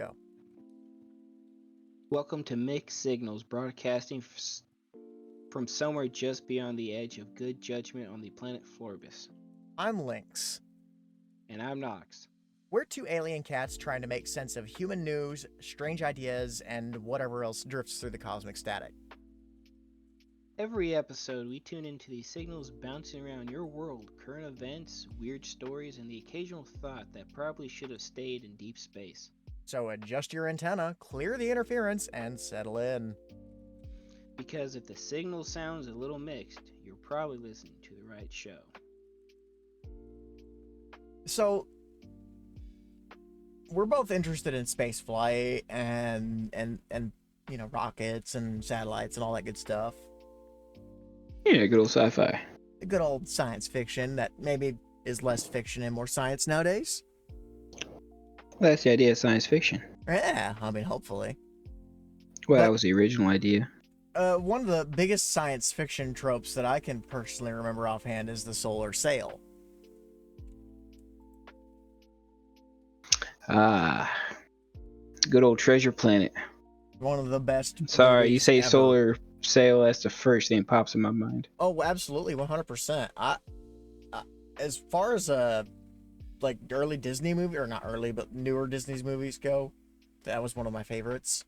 Go. Welcome to Mixed Signals, broadcasting from somewhere just beyond the edge of good judgment on the planet Florbus. I'm Lynx. And I'm Nox. We're two alien cats trying to make sense of human news, strange ideas, and whatever else drifts through the cosmic static. Every episode, we tune into these signals bouncing around your world, current events, weird stories, and the occasional thought that probably should have stayed in deep space. So adjust your antenna, clear the interference, and settle in. Because if the signal sounds a little mixed, you're probably listening to the right show. So, we're both interested in space flight and rockets and satellites and all that good stuff. Yeah, good old sci-fi. Good old science fiction that maybe is less fiction and more science nowadays. Well, that's the idea of science fiction. Yeah, I mean, hopefully. Well, that was the original idea. One of the biggest science fiction tropes that I can personally remember offhand is the solar sail. Good old treasure planet. One of the best. Sorry, you say ever. solar sail, that's the first thing that pops in my mind. Oh, absolutely, 100%. As far as like early Disney movie, or not early, but newer Disney's movies go, that was one of my favorites.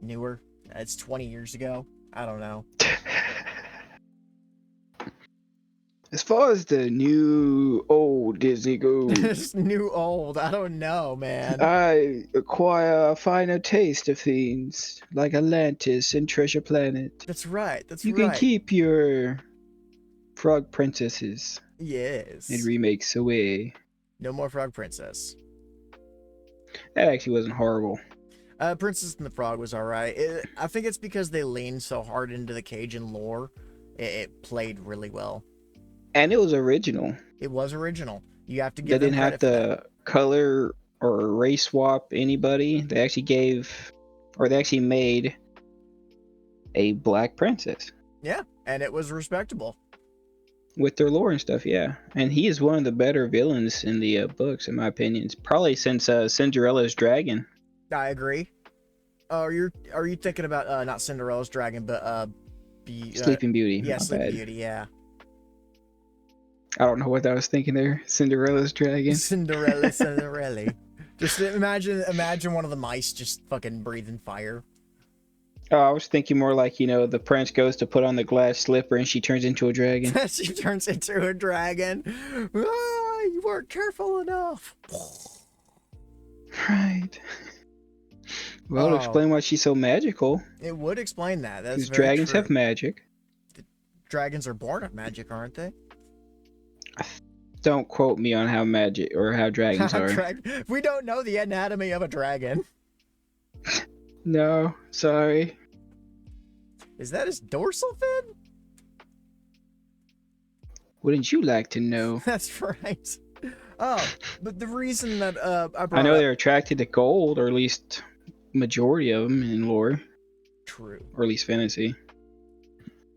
Newer. It's 20 years ago. I don't know. As far as the new old Disney goes, New old. I don't know, man. I acquire a finer taste of things like Atlantis and Treasure Planet. That's right. You can keep your frog princesses Yes. and remakes away. No more Frog Princess. That actually wasn't horrible. Princess and the Frog was alright. I think it's because they leaned so hard into the Cajun lore. It played really well. And it was original. It was original. You have to They give them didn't have to color or race swap anybody. They actually made a black princess. Yeah, and it was respectable. With their lore and stuff, yeah. And he is one of the better villains in the books, in my opinion. It's probably since Cinderella's dragon. I agree. Are you thinking about not Cinderella's dragon, but Sleeping Beauty. Yeah, Sleeping Beauty. Yeah. I don't know what I was thinking there. Cinderella's dragon. Cinderella. Just imagine one of the mice just fucking breathing fire. Oh, I was thinking more like, the prince goes to put on the glass slipper and she turns into a dragon. She turns into a dragon. Ah, you weren't careful enough. Right. Well, it'll explain why she's so magical. It would explain that. That's because dragons have magic. Dragons are born of magic, aren't they? Don't quote me on how magic or how dragons are. We don't know the anatomy of a dragon. No, sorry. Is that his dorsal fin? Wouldn't you like to know? That's right. Oh, but the reason that I know they're attracted to gold, or at least majority of them in lore. True. Or at least fantasy.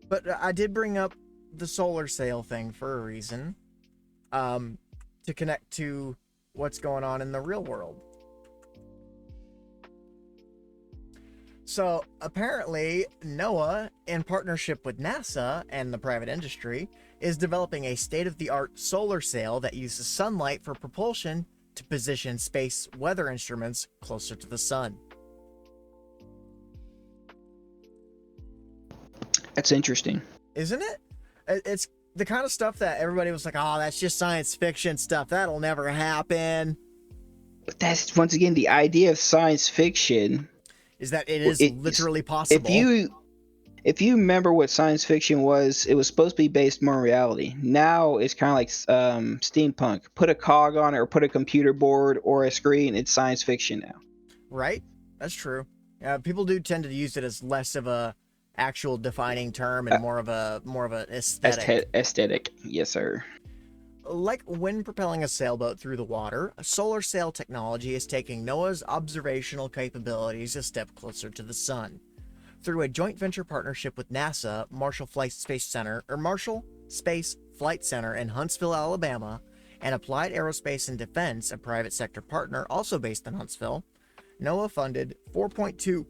But I did bring up the solar sail thing for a reason. To connect to what's going on in the real world. So apparently NOAA, in partnership with NASA and the private industry, is developing a state-of-the-art solar sail that uses sunlight for propulsion to position space weather instruments closer to the sun. That's interesting. Isn't it? It's the kind of stuff that everybody was like, oh, that's just science fiction stuff. That'll never happen. But that's, once again, the idea of science fiction. Is that it is literally possible. If you remember what science fiction was, it was supposed to be based more on reality. Now it's kind of like steampunk. Put a cog on it or put a computer board or a screen. It's science fiction now. Right? That's true. People do tend to use it as less of a actual defining term and more of an aesthetic. Aesthetic, yes, sir. Like when propelling a sailboat through the water, solar sail technology is taking NOAA's observational capabilities a step closer to the sun. Through a joint venture partnership with NASA, Marshall Space Flight Center in Huntsville, Alabama, and Applied Aerospace and Defense, a private sector partner also based in Huntsville, NOAA funded $4.2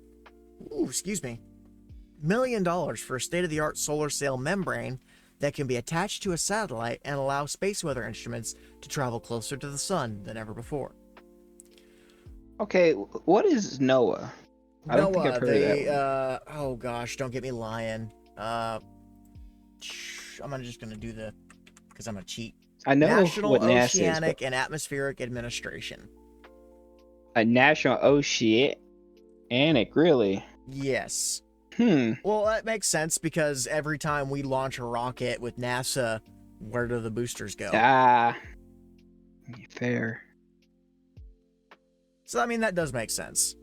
million for a state-of-the-art solar sail membrane that can be attached to a satellite and allow space weather instruments to travel closer to the sun than ever before. Okay, what is NOAA? I don't think I've heard of that one. Oh gosh, don't get me lying. I'm just gonna do because I'm a cheat. I know National what NASA Oceanic is, and Atmospheric Administration. a National Oceanic, really? Yes. Hmm. Well, that makes sense because every time we launch a rocket with NASA, where do the boosters go? Ah, fair. So, I mean, that does make sense.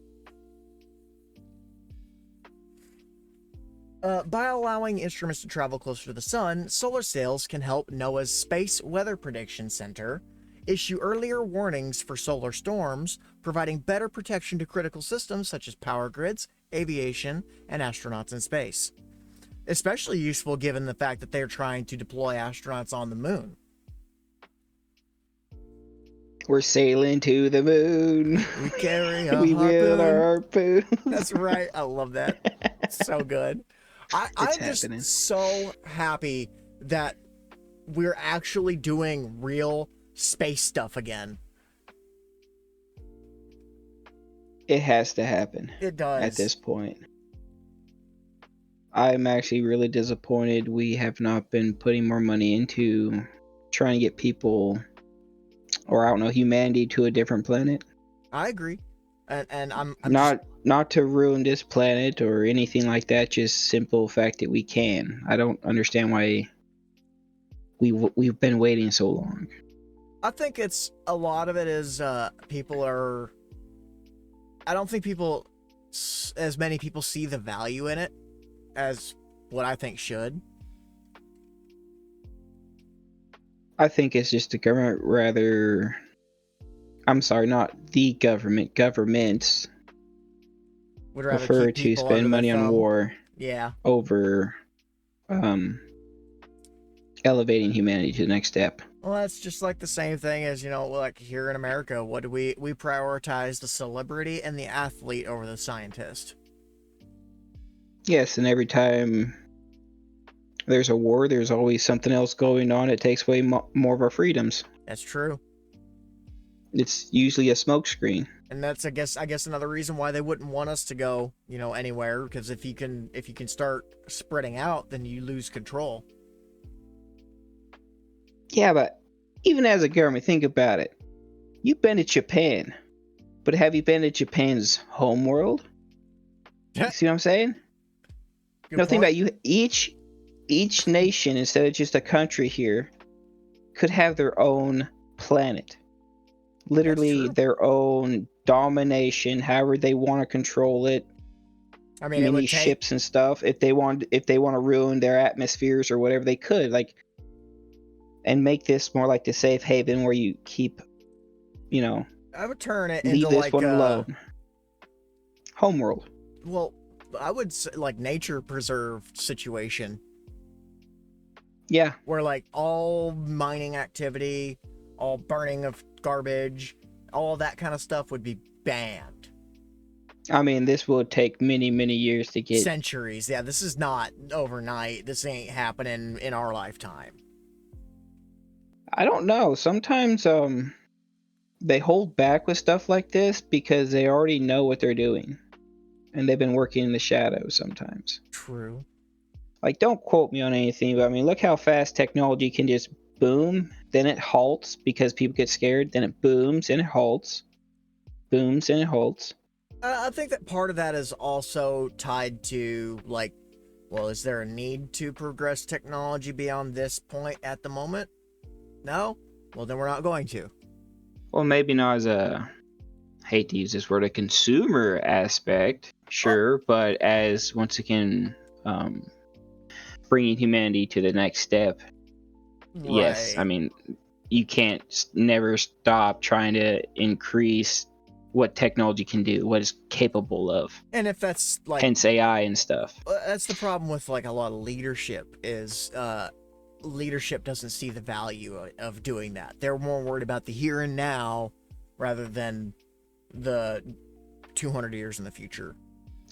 By allowing instruments to travel closer to the sun, solar sails can help NOAA's Space Weather Prediction Center issue earlier warnings for solar storms, providing better protection to critical systems such as power grids, aviation, and astronauts in space. Especially useful given the fact that they're trying to deploy astronauts on the moon. We're sailing to the moon. We carry a We wield our harpoon. harpoons. That's right. I love that. So good. I'm just happening. so happy that we're actually doing real space stuff again. It has to happen. It does. At this point. I'm actually really disappointed we have not been putting more money into trying to get people, or I don't know, humanity to a different planet. I agree. And I'm not to ruin this planet or anything like that, just simple fact that we can. I don't understand why we've been waiting so long. I think it's a lot of it is people are. I don't think as many people see the value in it as what I think should. I think it's just the government rather. I'm sorry, not the government. Governments Would rather prefer keep to people under spend their money on thumb. war Yeah. over elevating humanity to the next step. Well, that's just like the same thing as, like here in America, what do we prioritize the celebrity and the athlete over the scientist. Yes, and every time there's a war, there's always something else going on. It takes away more of our freedoms. That's true. It's usually a smokescreen. And that's I guess another reason why they wouldn't want us to go, anywhere, because if you can start spreading out, then you lose control. Yeah, but even as a government, think about it. You've been to Japan, but have you been to Japan's homeworld? You see what I'm saying? No, think about it. Each nation, instead of just a country here, could have their own planet. Literally their own domination, however they want to control it. I mean, it would take ships and stuff. If they want to ruin their atmospheres or whatever, they could, and make this more like the safe haven where you keep, I would turn it leave into this one alone. Homeworld. Well, I would say like nature preserved situation. Yeah. Where all mining activity, all burning of garbage, all that kind of stuff would be banned. I mean, this will take many, many years to get. Centuries. Yeah, this is not overnight. This ain't happening in our lifetime. I don't know. Sometimes they hold back with stuff like this because they already know what they're doing. And they've been working in the shadows sometimes. True. Don't quote me on anything, but I mean, look how fast technology can just boom, then it halts because people get scared, then it booms and it halts. Booms and it halts. I think that part of that is also tied to, is there a need to progress technology beyond this point at the moment? No? Well, then we're not going to. Well, maybe not as a, hate to use this word, a consumer aspect, sure, but as, once again, bringing humanity to the next step. Right. Yes, I mean, you can't never stop trying to increase what technology can do, what it's capable of. And if that's hence AI and stuff. That's the problem with a lot of leadership is leadership doesn't see the value of doing that. They're more worried about the here and now rather than the 200 years in the future.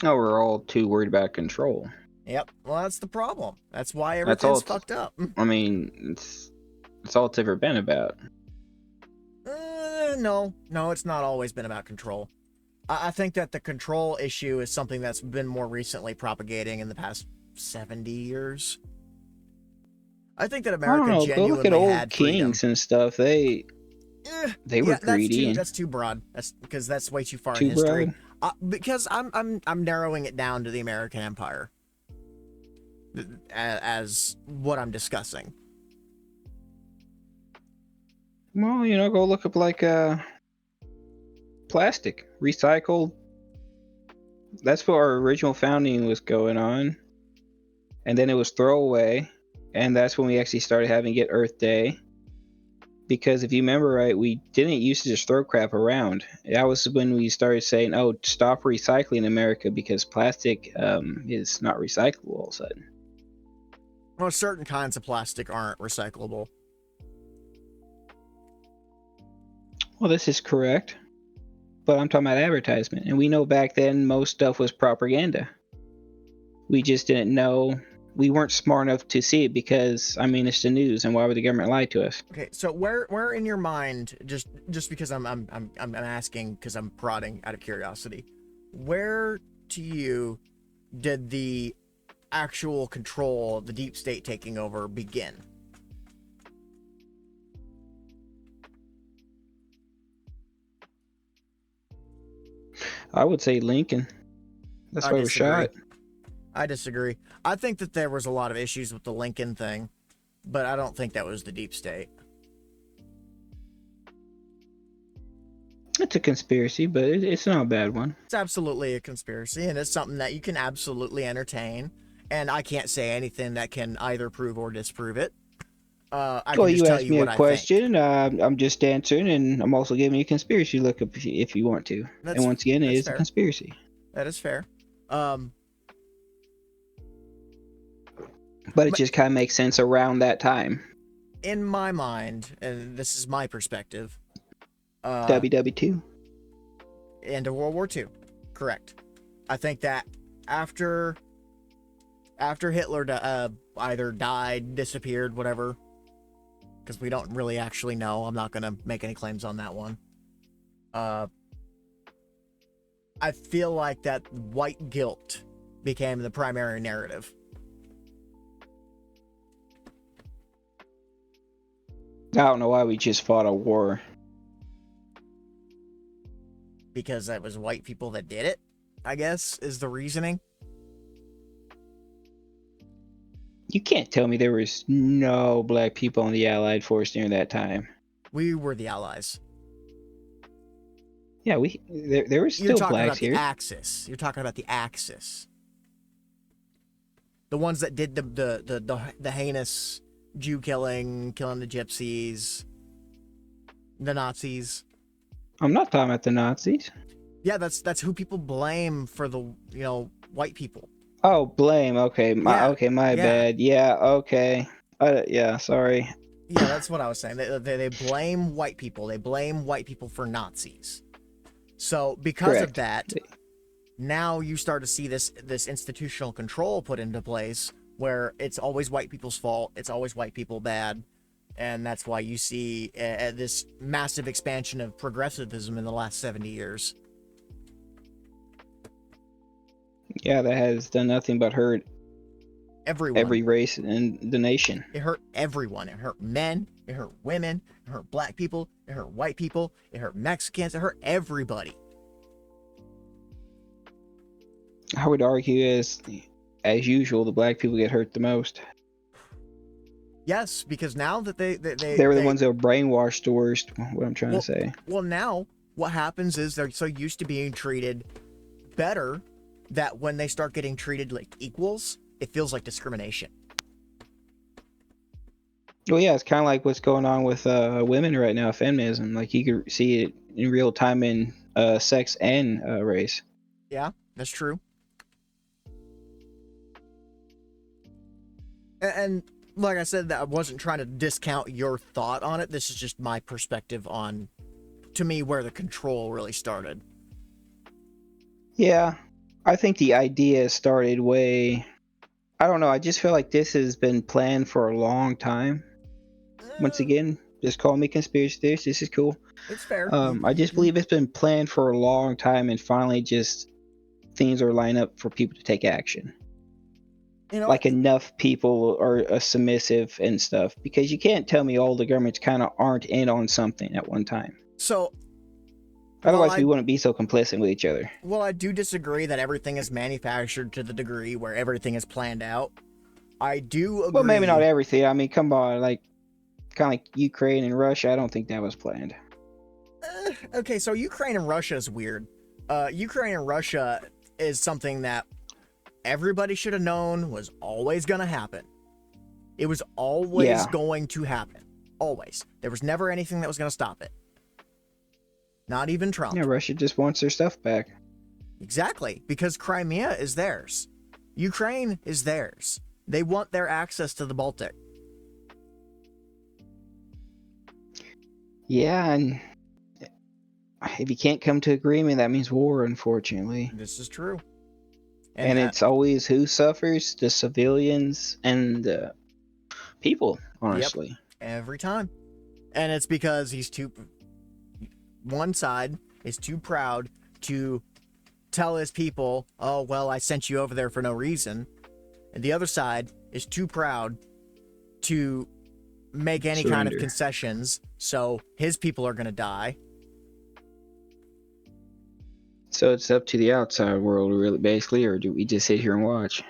Oh, we're all too worried about control. Yep. Well, that's the problem. That's why That's all. everything's fucked up. I mean, it's all it's ever been about. No, it's not always been about control. I think that the control issue is something that's been more recently propagating in the past 70 years. I think that I America don't know. Go look at genuinely old had freedom. kings and stuff. They were greedy. That's too broad. That's because that's way too far in Too history. broad. Because I'm narrowing it down to the American Empire as what I'm discussing. Well, go look up like plastic, recycled. That's what our original founding was going on, and then it was throwaway, and that's when we actually started having Get Earth Day. Because if you remember right, we didn't used to just throw crap around. That was when we started saying, "Oh, stop recycling America because plastic is not recyclable." All of a sudden, Well, certain kinds of plastic aren't recyclable. well, this is correct, but I'm talking about advertisement, and we know back then most stuff was propaganda. We just didn't know. We weren't smart enough to see it because, I mean, it's the news, and why would the government lie to us? Okay, so where in your mind, just because I'm asking because I'm prodding out of curiosity, where to you did the actual control, the deep state taking over, begin? I would say Lincoln. That's why we're shot. I disagree. I think that there was a lot of issues with the Lincoln thing, but I don't think that was the deep state. It's a conspiracy, but it's not a bad one. It's absolutely a conspiracy, and it's something that you can absolutely entertain. And I can't say anything that can either prove or disprove it. I Well, can just you tell asked you me a what I think. question. I'm just answering, and I'm also giving you a conspiracy look up if you want to. And once again, it is fair. a conspiracy. That is fair. But it just kind of makes sense around that time. In my mind, and this is my perspective, WW2. End of World War II. Correct. I think that after Hitler either died, disappeared, whatever, because we don't really actually know. I'm not going to make any claims on that one. I feel like that white guilt became the primary narrative. I don't know why we just fought a war. Because it was white people that did it, I guess, is the reasoning. You can't tell me there was no black people on the Allied force during that time. We were the Allies. Yeah, there were still blacks here. You're talking about the Axis. The ones that did the heinous Jew killing the gypsies, the Nazis. I'm not talking about the Nazis. Yeah, that's who people blame for the white people. Oh, blame. Okay, my bad. Yeah, okay. Yeah, sorry. Yeah, that's what I was saying. They blame white people. They blame white people for Nazis. So because of that, now you start to see this institutional control put into place where it's always white people's fault. It's always white people bad. And that's why you see this massive expansion of progressivism in the last 70 years. Yeah, that has done nothing but hurt everyone. Every race in the nation. It hurt everyone. It hurt men. It hurt women. It hurt black people. It hurt white people. It hurt Mexicans. It hurt everybody. I would argue as usual, the black people get hurt the most. Yes, because now that they were the ones that were brainwashed the worst. What I'm trying to say. Well, now what happens is they're so used to being treated better that when they start getting treated like equals, it feels like discrimination. Well, yeah, it's kind of like what's going on with women right now, feminism. Like you can see it in real time in sex and race. Yeah, that's true. And like I said, that I wasn't trying to discount your thought on it. This is just my perspective on, to me, where the control really started. Yeah, I think the idea started way. I don't know. I just feel like this has been planned for a long time. Once again, just call me conspiracy theorist. This is cool. It's fair. I just believe it's been planned for a long time, and finally, just things are lining up for people to take action. You know, Like enough people are submissive and stuff, because you can't tell me all the governments kind of aren't in on something at one time. so Otherwise, we wouldn't be so complicit with each other. well, I do disagree that everything is manufactured to the degree where everything is planned out. I do agree. Well, maybe not everything. I mean, come on, like kind of like Ukraine and Russia. I don't think that was planned. Okay, so Ukraine and Russia is weird. Ukraine and Russia is something that everybody should have known was always going to happen. It was always going to happen. Always. There was never anything that was going to stop it. Not even Trump. Yeah, Russia just wants their stuff back. Exactly, because Crimea is theirs. Ukraine is theirs. They want their access to the Baltic. Yeah, and if you can't come to agreement, that means war, unfortunately. This is true. And it's always who suffers? The civilians and the people, honestly. Yep, every time. And it's because one side is too proud to tell his people, oh, well, I sent you over there for no reason. And the other side is too proud to make any kind of concessions, so his people are going to die. So it's up to the outside world, really, basically, or do we just sit here and watch?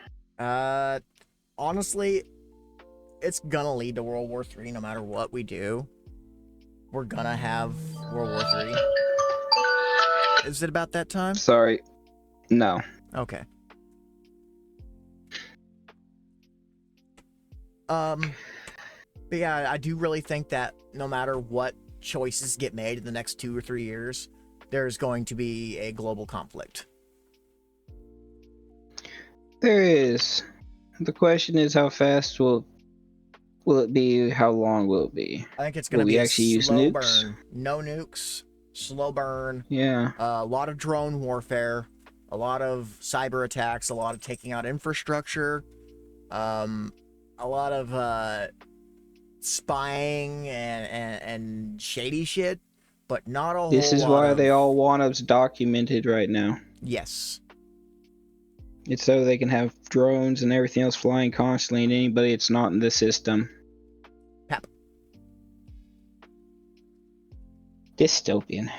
Honestly, it's gonna lead to World War III no matter what we do. We're gonna have World War III. Is it about that time? Sorry. No. Okay. But yeah, I do really think that no matter what choices get made in the next 2 or 3 years, there's going to be a global conflict. There is. The question is, how fast will it be? How long will it be? I think it's going to be a slow nukes? burn. No nukes, slow burn. Yeah. A lot of drone warfare, a lot of cyber attacks, a lot of taking out infrastructure, a lot of spying and shady shit, but not a whole lot. This is why they all want us documented right now. Yes. It's so they can have drones and everything else flying constantly, and anybody that's not in the system. Pep. Dystopian.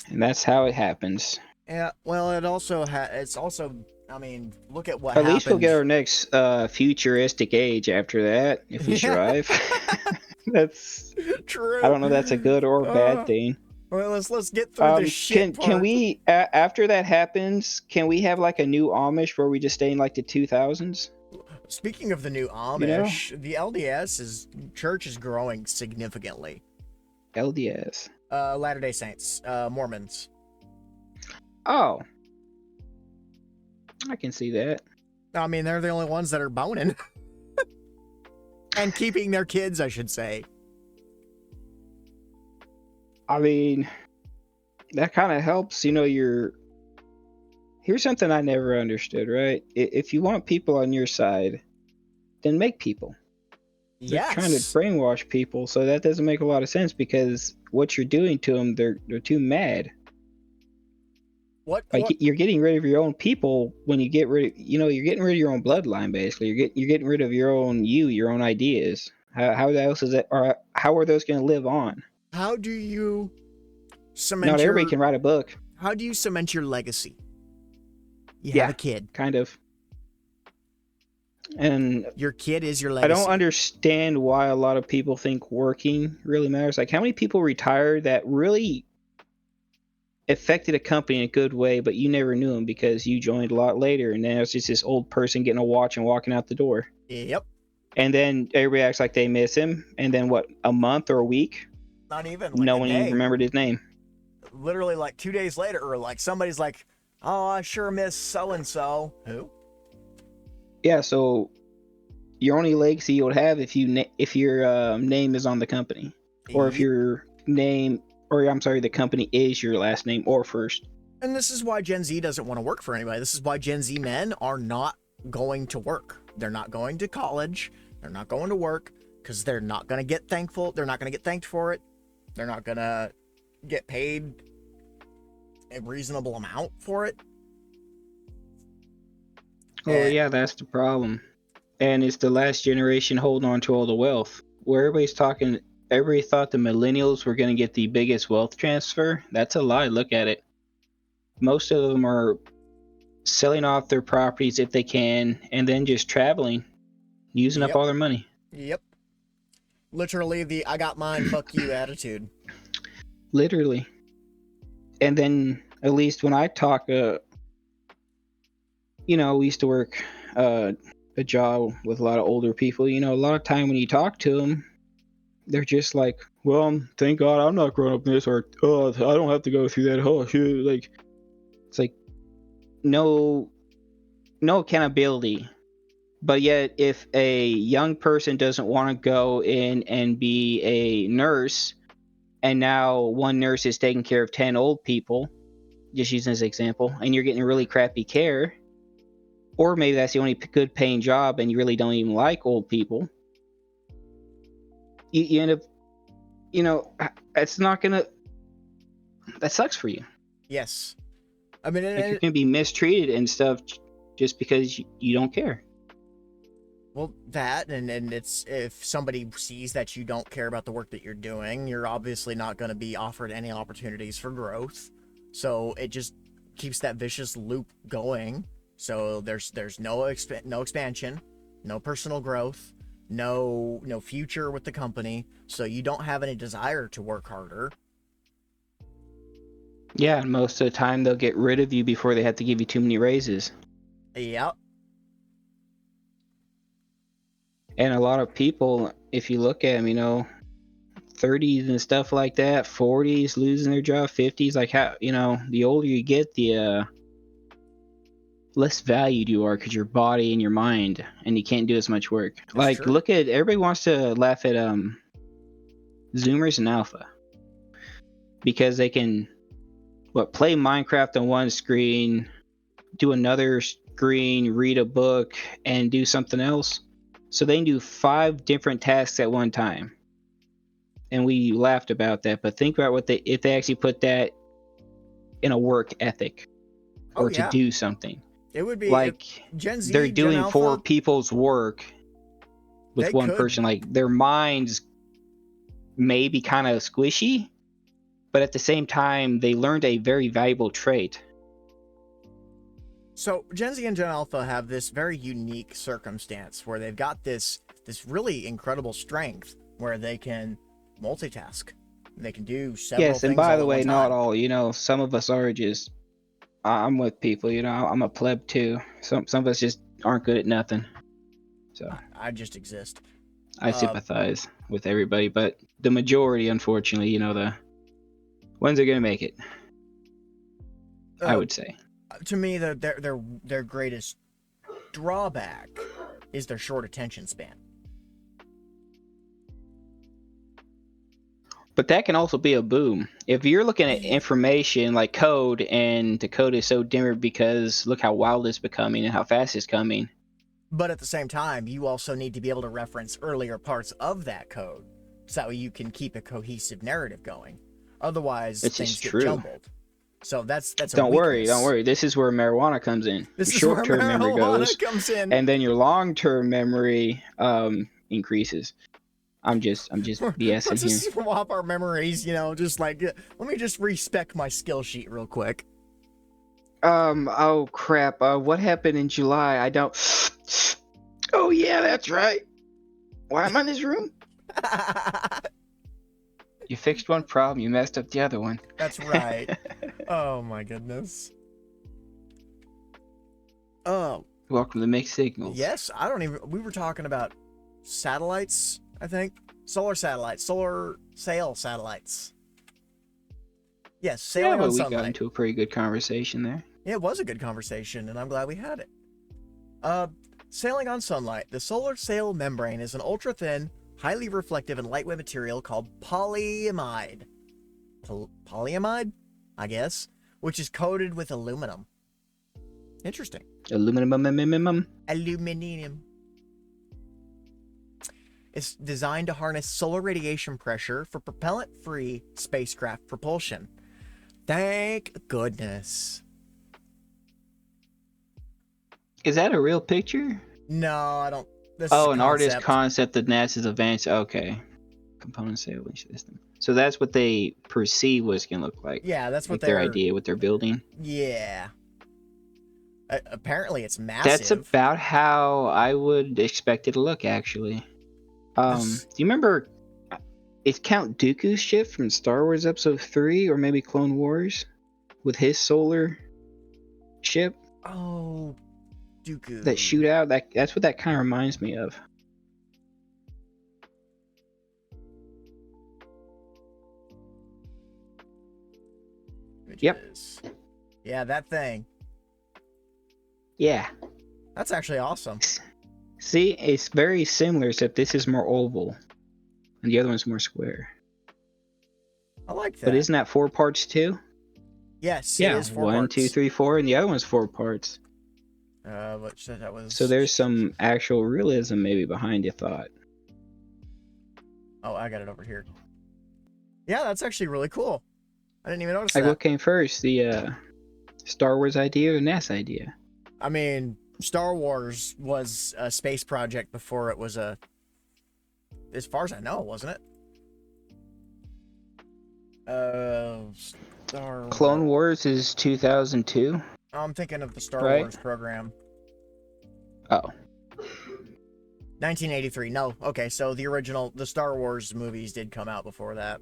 And that's how it happens. Yeah, well, it's also, I mean, look at what happened. At least we'll get our next futuristic age after that, if we survive. That's true. I don't know if that's a good or bad thing. Well, let's get through this shit part. Can we, after that happens, can we have like a new Amish where we just stay in like the 2000s? Speaking of the new Amish, the LDS church is growing significantly. LDS? Latter-day Saints, Mormons. Oh. I can see that. I mean, they're the only ones that are boning. And keeping their kids, I should say. I mean, that kind of helps, here's something I never understood, right? If you want people on your side, then make people. Yes. They're trying to brainwash people, so that doesn't make a lot of sense, because what you're doing to them, they're too mad. You're getting rid of your own people when you get rid of, you're getting rid of your own bloodline, basically. You're getting rid of your own ideas. How else is that, or how are those going to live on? How do you cement Not everybody can write a book. How do you cement your legacy? You have a kid. Kind of. And your kid is your legacy. I don't understand why a lot of people think working really matters. Like, how many people retire that really affected a company in a good way, but you never knew them because you joined a lot later, and then it's just this old person getting a watch and walking out the door. Yep. And then everybody acts like they miss him, and then what, a month or a week? Not even. No one even remembered his name. Literally, like 2 days later, or like somebody's like, "Oh, I sure miss so and so." Who? Yeah, so your only legacy you'll have if your name is on the company, or if Ye- your name, or I'm sorry, the company is your last name or first. And this is why Gen Z doesn't want to work for anybody. This is why Gen Z men are not going to work. They're not going to college. They're not going to work because they're not going to get thankful. They're not going to get thanked for it. They're not going to get paid a reasonable amount for it. Oh yeah, that's the problem. And it's the last generation holding on to all the wealth. Where everybody thought the millennials were going to get the biggest wealth transfer. That's a lie. Look at it. Most of them are selling off their properties if they can, and then just traveling, using up Yep. all their money. Yep. Literally the I got mine, fuck you attitude. Literally. And then, at least when I talk, we used to work a job with a lot of older people. A lot of time when you talk to them, they're just like, well, thank God I'm not growing up in this, or oh, I don't have to go through that. Oh, shit. Like, it's like no accountability. But yet, if a young person doesn't want to go in and be a nurse, and now one nurse is taking care of 10 old people, just using this example, and you're getting really crappy care, or maybe that's the only good paying job and you really don't even like old people, you end up, it's not gonna, that sucks for you. Yes. I mean, Like, you're gonna be mistreated and stuff just because you don't care. well, that, and it's, if somebody sees that you don't care about the work that you're doing, you're obviously not going to be offered any opportunities for growth. So it just keeps that vicious loop going. So there's no expansion, no personal growth, no future with the company. So you don't have any desire to work harder. Yeah, and most of the time they'll get rid of you before they have to give you too many raises. Yep. And a lot of people, if you look at them, 30s and stuff like that, 40s losing their job, 50s, like, how, the older you get, the less valued you are, because your body and your mind, and you can't do as much work. That's Like, true. look at, everybody wants to laugh at Zoomers and Alpha, because they can play Minecraft on one screen, do another screen, read a book, and do something else. So they can do 5 different tasks at one time. And we laughed about that, but think about if they actually put that in a work ethic, Oh or to yeah. do something. It would be Like, Gen Z, they're Gen doing Alpha, 4 people's work with they one could. person. Like, their minds may be kind of squishy, but at the same time, they learned a very valuable trait. So Gen Z and Gen Alpha have this very unique circumstance where they've got this really incredible strength where they can multitask. They can do several Yes, and things by all the at one way, not time. all. Some of us are just. I'm with people. I'm a pleb too. Some of us just aren't good at nothing. So I just exist. I sympathize with everybody, but the majority, unfortunately, the ones that are gonna make it, I would say. To me, their greatest drawback is their short attention span. But that can also be a boom. If you're looking at information like code, and the code is so dimmer because look how wild it's becoming and how fast it's coming. But at the same time, you also need to be able to reference earlier parts of that code so you can keep a cohesive narrative going. Otherwise, It's things just get true. jumbled. So that's a Don't weakness. worry. This is where marijuana comes in. This Your is where short-term memory marijuana goes, comes in. and then your long-term memory increases. I'm just BSing Let's here. just swap our memories, just like, let me just respec my skill sheet real quick. Oh crap. What happened in July? I don't. Oh yeah, that's right. Why am I in this room? You fixed one problem, you messed up the other one. That's right. Oh my goodness. Oh. Welcome to Mixed Signals. Yes, we were talking about satellites, I think. Solar satellites, solar sail satellites. Yes, sailing on we sunlight. got into a pretty good conversation there. Yeah, it was a good conversation, and I'm glad we had it. Sailing on sunlight, the solar sail membrane is an ultra-thin, highly reflective and lightweight material called polyamide. Polyamide, I guess, which is coated with aluminum. Interesting. Aluminum. Aluminium. It's designed to harness solar radiation pressure for propellant-free spacecraft propulsion. Thank goodness. Is that a real picture? No, I don't. This Oh, is an artist concept of NASA's advanced. Okay. Component sailing system. So that's what they perceive what it's going to look like. Yeah, that's what like their idea, what they're building. Yeah. Apparently it's massive. That's about how I would expect it to look, actually. Do you remember, it's Count Dooku's ship from Star Wars Episode 3, or maybe Clone Wars, with his solar ship? Oh, Dooku. That shootout, that's what that kind of reminds me of. Images. Yep. Yeah, that thing. Yeah. That's actually awesome. See, it's very similar, except this is more oval, and the other one's more square. I like that. But isn't that 4 parts too? Yes, yeah, it is 4 1, parts. 2, 3, 4, and the other one's 4 parts. Which that was. So there's some actual realism maybe behind your thought. Oh, I got it over here. Yeah, that's actually really cool. I didn't even notice like that. What came first, the Star Wars idea or the NASA idea? I mean, Star Wars was a space project before it was a. As far as I know, wasn't it? Clone Wars is 2002. I'm thinking of the Star Wars program. Oh. 1983. No, okay, so the Star Wars movies did come out before that.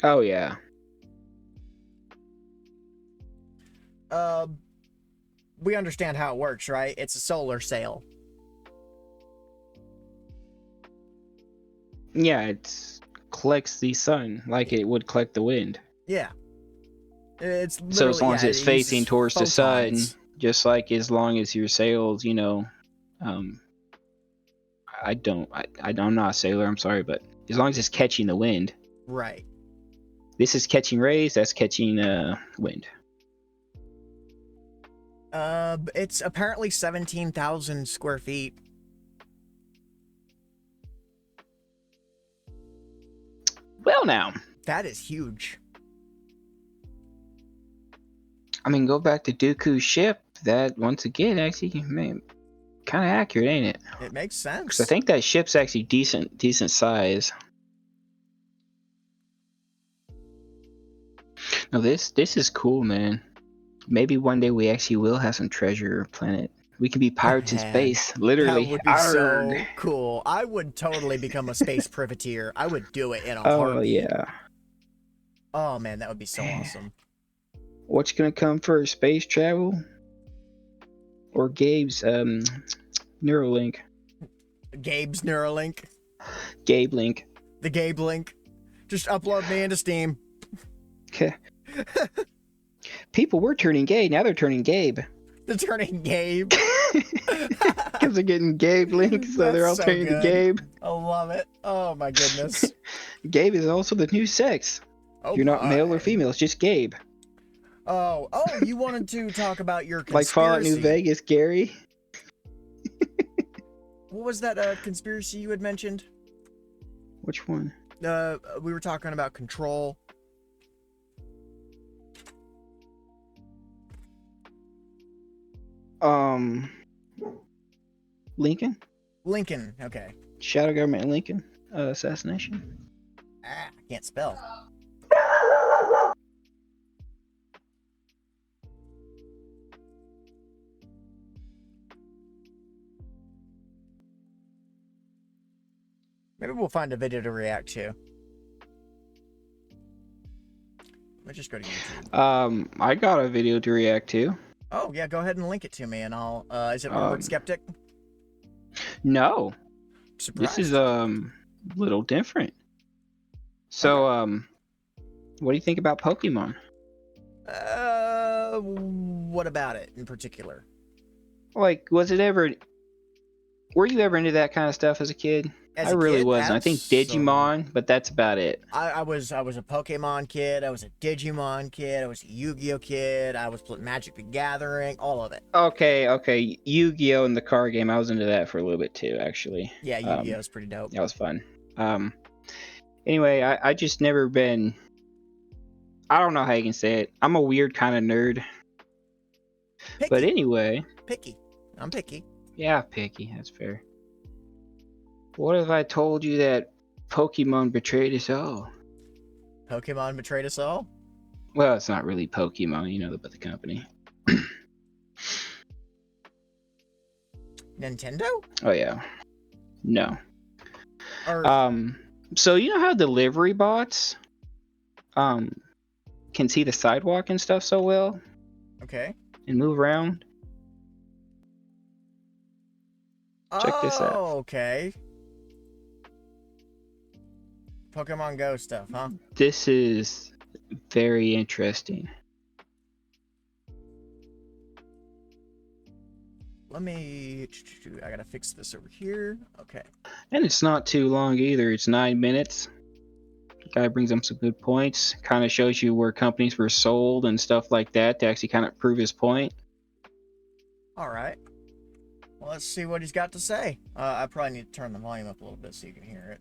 Oh, yeah. We understand how it works, right? It's a solar sail. Yeah, it collects the sun like it would collect the wind. Yeah. It's so as long as it's facing towards the sun, just like as long as your sails, I'm not a sailor, I'm sorry, but as long as it's catching the wind. Right. This is catching rays, that's catching wind. It's apparently 17,000 square feet. Well, now. That is huge. I mean, go back to Dooku's ship. That, once again, actually, kind of accurate, ain't it? It makes sense. Because I think that ship's actually decent size. No, this is cool, man. Maybe one day we actually will have some treasure planet. We can be pirates in space, literally. That would be so cool. I would totally become a space privateer. I would do it in a heartbeat. Oh, yeah. Oh, man, that would be so awesome. What's gonna come first, space travel or Gabe's Neuralink? Gabe's Neuralink. Gabe Link. The Gabe Link. Just upload me into Steam. Okay. People were turning gay, now they're turning Gabe. They're turning Gabe. Because they're getting Gabe Link, so they're all turning to Gabe. I love it. Oh my goodness. Gabe is also the new sex. Oh, you're not male or female, it's just Gabe. Oh, you wanted to talk about your conspiracy. Like Fallout New Vegas, Gary. What was that conspiracy you had mentioned? Which one? We were talking about control. Lincoln? Lincoln, okay. Shadow Government Lincoln assassination. I can't spell. Maybe we'll find a video to react to. Let's just go to YouTube. I got a video to react to. Oh, yeah, go ahead and link it to me and I'll, is it Word Skeptic? No. Surprised. This is, little different. So, okay. What do you think about Pokemon? What about it in particular? Like, was it ever Were you ever into that kind of stuff as a kid? As I a really kid, wasn't. I think absolutely. Digimon, but that's about it. I was a Pokemon kid. I was a Digimon kid. I was a Yu-Gi-Oh kid. I was playing Magic the Gathering. All of it. Okay. Yu-Gi-Oh! And the card game, I was into that for a little bit too, actually. Yeah, Yu-Gi-Oh is pretty dope. That was fun. Um, anyway, I just never been. I don't know how you can say it. I'm a weird kind of nerd. But Picky, anyway, picky. I'm picky. yeah, picky. That's fair. What if I told you that Pokemon betrayed us all? Pokemon betrayed us all. Well, it's not really Pokemon, but the company. Nintendo? Oh yeah. No. Or So you know how delivery bots um can see the sidewalk and stuff so well okay. and move around? Check this out. Oh, okay. Pokemon Go stuff, huh? This is very interesting. Let me. I gotta fix this over here. Okay. And it's not too long either. It's 9 minutes. The guy brings up some good points. Kind of shows you where companies were sold and stuff like that to actually kind of prove his point. All right. Well, let's see what he's got to say. I probably need to turn the volume up a little bit so you can hear it.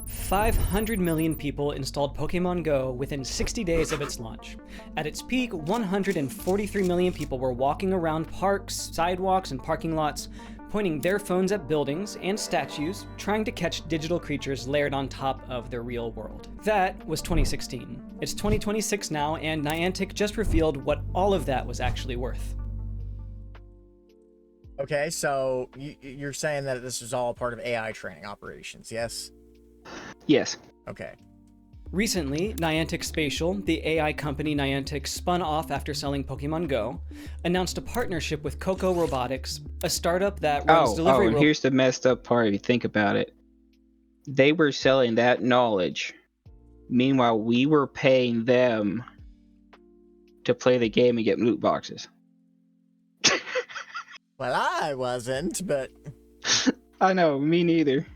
500 million people installed Pokemon Go within 60 days of its launch. At its peak, 143 million people were walking around parks, sidewalks, and parking lots, pointing their phones at buildings and statues, trying to catch digital creatures layered on top of the real world. That was 2016. It's 2026 now, and Niantic just revealed what all of that was actually worth. Okay, so you're saying that this is all part of AI training operations, yes? Yes. Okay. Recently, Niantic Spatial, the AI company Niantic spun off after selling Pokemon Go, announced a partnership with Coco Robotics, a startup that runs delivery And here's the messed up part if you think about it. They were selling that knowledge. Meanwhile, we were paying them to play the game and get loot boxes. Well, I wasn't, but I know, me neither.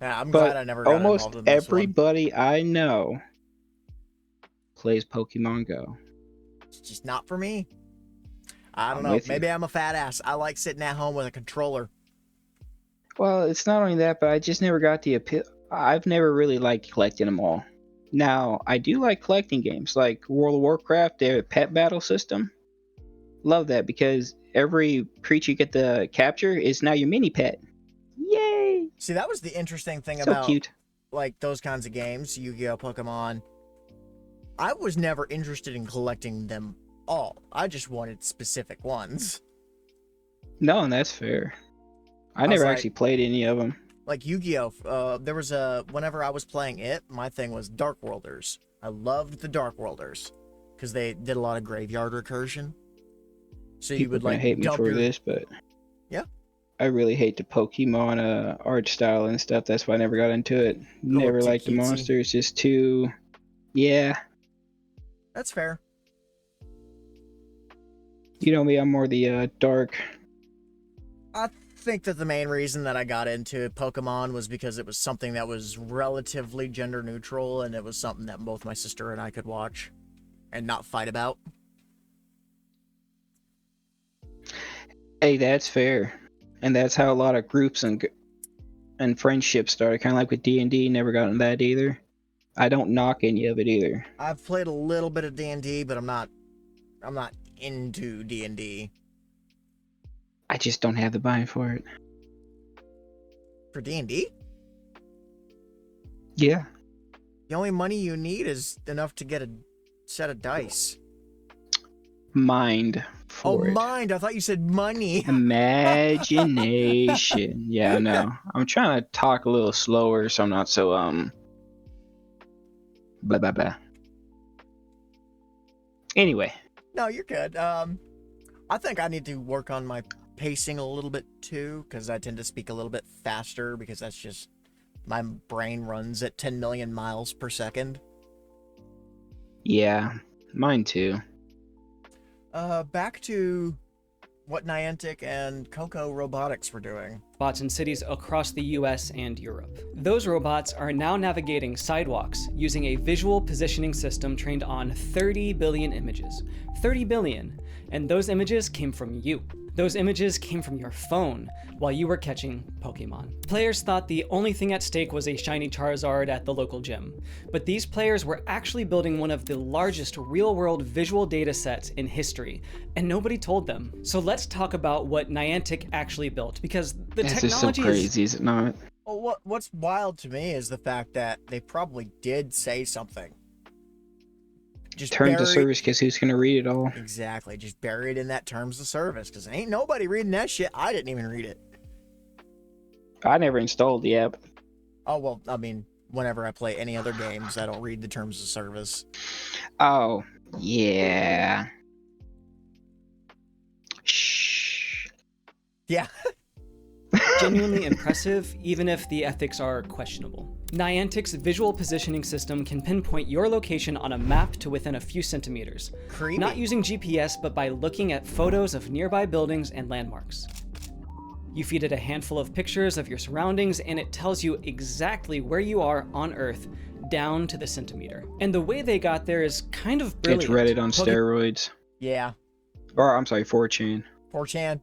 yeah, I'm But glad I never got almost involved in this one. everybody I know plays Pokemon Go. It's just not for me. I don't I'm know. with you. Maybe I'm a fat ass. I like sitting at home with a controller. Well, it's not only that, but I just never got the appeal. I've never really liked collecting them all. Now, I do like collecting games like World of Warcraft, their pet battle system. Love that because every creature you get to capture is now your mini pet. Yay! See, that was the interesting thing So about cute. like those kinds of games, Yu-Gi-Oh, Pokemon. I was never interested in collecting them all. I just wanted specific ones. No, and that's fair. I I was never like, actually played any of them. like Yu-Gi-Oh. There was whenever I was playing it, my thing was Dark Worlders. I loved the Dark Worlders because they did a lot of graveyard recursion. So you People are would gonna like hate me dump for your this, but yeah. I really hate the Pokemon art style and stuff. That's why I never got into it. A little Never too liked the cutesy. monsters. Just too. Yeah. That's fair. You know me. I'm more the dark. I think that the main reason that I got into Pokemon was because it was something that was relatively gender neutral, and it was something that both my sister and I could watch and not fight about. Hey, that's fair, and that's how a lot of groups and friendships started. Kind of like with D&D. Never got into that either. I don't knock any of it either. I've played a little bit of D&D, but I'm not into D&D. I just don't have the buy for it. For D&D, Yeah. the only money you need is enough to get a set of dice. Mind for it. Mind. I thought you said money. Imagination. Yeah, no. I'm trying to talk a little slower so I'm not so blah blah blah. Anyway. No, you're good. I think I need to work on my pacing a little bit too, because I tend to speak a little bit faster because that's just my brain runs at 10 million miles per second. Yeah, mine too. Back to what Niantic and Coco Robotics were doing. Bots in cities across the US and Europe. Those robots are now navigating sidewalks using a visual positioning system trained on 30 billion images. 30 billion! And those images came from you. Those images came from your phone while you were catching Pokemon. Players thought the only thing at stake was a shiny Charizard at the local gym, but these players were actually building one of the largest real-world visual data sets in history, and nobody told them. So let's talk about what Niantic actually built, because the This is so technology crazy, is it not? Well, what's wild to me is the fact that they probably did say something. Just Terms of bury- service, because who's going to read it all? Exactly, just buried in that terms of service, because ain't nobody reading that shit. I didn't even read it. I never installed the app. Oh, well, I mean, whenever I play any other games, I don't read the terms of service. Oh, yeah. Shh. Yeah. genuinely impressive, even if the ethics are questionable. Niantic's visual positioning system can pinpoint your location on a map to within a few centimeters. Creepy. Not using GPS, but by looking at photos of nearby buildings and landmarks. You feed it a handful of pictures of your surroundings, and it tells you exactly where you are on Earth, down to the centimeter. And the way they got there is kind of brilliant. It's Reddit on steroids. Yeah. Or, I'm sorry, 4chan. 4chan.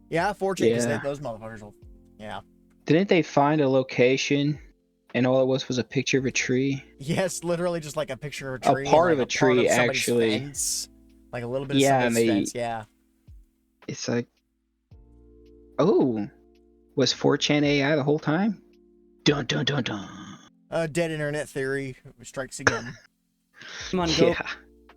Yeah, 4chan, because Yeah. those motherfuckers will... Yeah. Didn't they find a location and all it was a picture of a tree? Yes, literally just like a picture of a A tree. part and, of like, a tree, somebody's actually. Fence, like a little bit of Yeah, somebody's and they- fence, yeah. It's like, oh, was 4chan AI the whole time? Dun dun dun dun. Dead internet theory strikes again. Pokemon Go Yeah.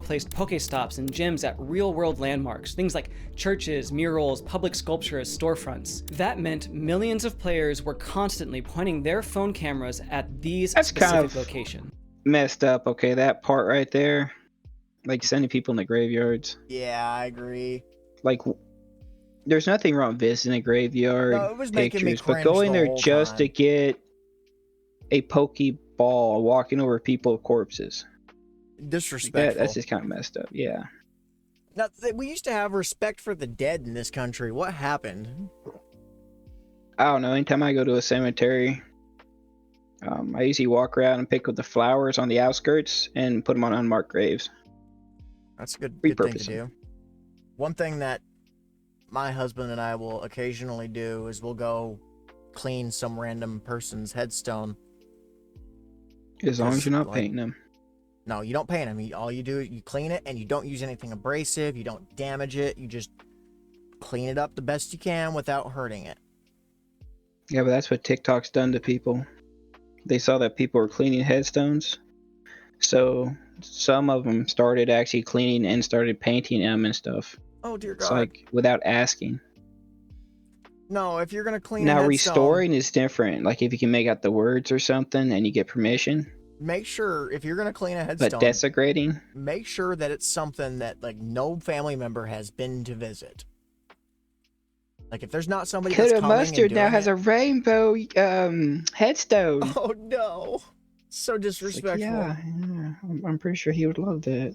placed Pokestops and gyms at real-world landmarks, things like churches, murals, public sculptures, storefronts. That meant millions of players were constantly pointing their phone cameras at these That's specific kind of- locations. Messed up. Okay, that part right there, like sending people in the graveyards. Yeah, I agree. Like, there's nothing wrong with visiting a graveyard, No, it was making me pictures, but cringe going the there whole just to time. get a Pokeball walking over people with corpses. Disrespectful. That's just kind of messed up. Yeah. Now, we used to have respect for the dead in this country. What happened? I don't know. Anytime I go to a cemetery, I usually walk around and pick up the flowers on the outskirts and put them on unmarked graves. That's a good thing to Repurpose do. One thing that my husband and I will occasionally do is we'll go clean some random person's headstone. As long as you're not Like- painting them. No, you don't paint them. All you do is you clean it, and you don't use anything abrasive. You don't damage it. You just clean it up the best you can without hurting it. Yeah, but that's what TikTok's done to people. They saw that people were cleaning headstones, so some of them started actually cleaning and started painting them and stuff. Oh dear It's God! like without asking. No, if you're gonna clean a Now headstone, restoring is different. Like if you can make out the words or something and you get permission, make sure if you're gonna clean a but headstone, desecrating. make sure that it's something that like no family member has been to visit. Like if there's not somebody that's Coulda coming Mustard and now doing has it, a rainbow headstone. Oh no! So It's like, disrespectful. yeah, I'm pretty sure he would love that.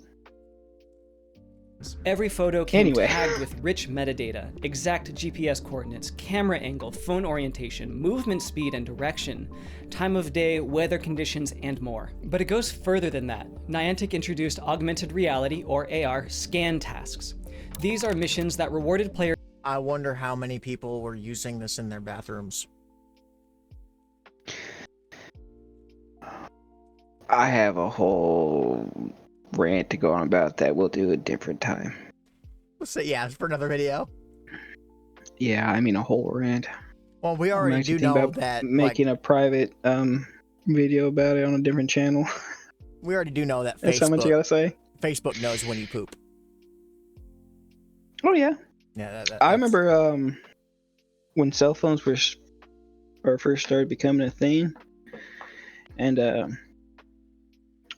Every photo came Anyway. tagged with rich metadata, exact GPS coordinates, camera angle, phone orientation, movement speed and direction, time of day, weather conditions, and more. But it goes further than that. Niantic introduced augmented reality, or AR, scan tasks. These are missions that rewarded players I wonder how many people were using this in their bathrooms. I have a whole rant to go on about that. We'll do a different time. Let's say yeah, for another video. Yeah, I mean a whole rant. Well, we I'm already actually do thinking know about that. making a private video about it on a different channel. We already do know that That's how much you gotta say. Facebook knows when you poop. Oh yeah. Yeah, I that's- remember when cell phones were first started becoming a thing, and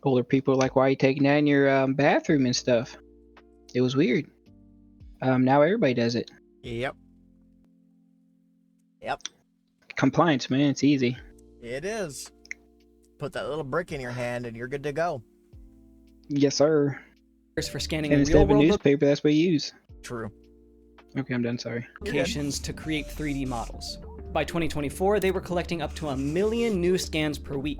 older people were like, "Why are you taking that in your bathroom and stuff?" It was weird. Now everybody does it. Yep, Compliance, man, it's easy. it is. Put that little brick in your hand and you're good to go. Yes, sir. for scanning And instead of a real-world newspaper, that's what you use. True. Okay, I'm done. Sorry. Applications to create 3D models. By 2024, they were collecting up to 1 million new scans per week.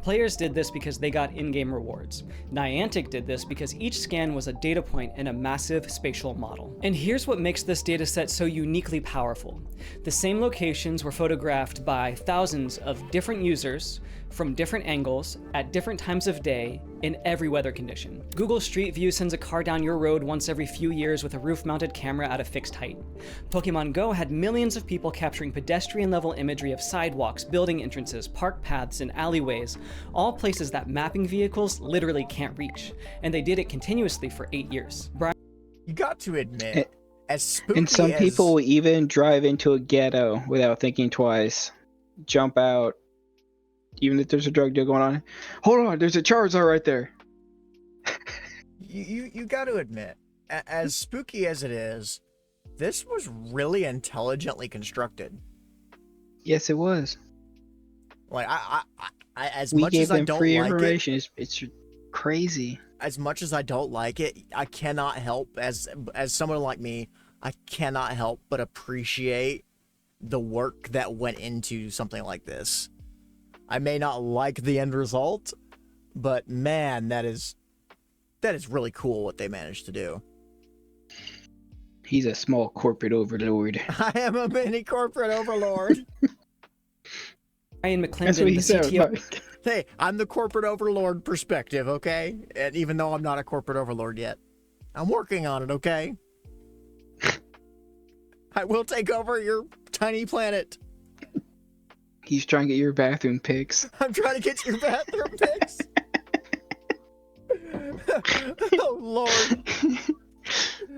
Players did this because they got in-game rewards. Niantic did this because each scan was a data point in a massive spatial model. And here's what makes this dataset so uniquely powerful. The same locations were photographed by thousands of different users from different angles at different times of day in every weather condition. Google Street View sends a car down your road once every few years with a roof-mounted camera at a fixed height. Pokemon Go had millions of people capturing pedestrian-level imagery of sidewalks, building entrances, park paths, and alleyways, all places that mapping vehicles literally can't reach. And they did it continuously for 8 years. Brian? You got to admit, as spooky And some as... people will even drive into a ghetto without thinking twice. Jump out, even if there's a drug deal going on. Hold on, there's a Charizard right there. You got to admit, as spooky as it is, this was really intelligently constructed. Yes, it was. Like I as We much gave as I them don't free like information. it, It's crazy. as much as I don't like it, I cannot help as someone like me, I cannot help but appreciate the work that went into something like this. I may not like the end result, but man, that is really cool what they managed to do. He's a small corporate overlord. I am a mini corporate overlord. Brian That's what McClendon, he the said. CTO. Hey, I'm the corporate overlord perspective, okay? And even though I'm not a corporate overlord yet, I'm working on it, okay? I will take over your tiny planet. He's trying to get your bathroom pics. I'm trying to get your bathroom pics. Oh, Lord.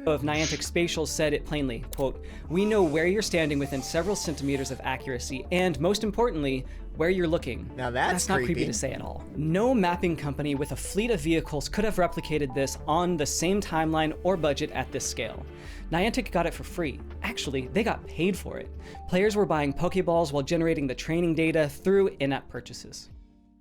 Of Niantic Spatial said it plainly, quote, "We know where you're standing within several centimeters of accuracy, and most importantly, where you're looking." Now that's not creepy creepy to say at all. No mapping company with a fleet of vehicles could have replicated this on the same timeline or budget at this scale. Niantic got it for free. Actually, they got paid for it. Players were buying Pokeballs while generating the training data through in-app purchases.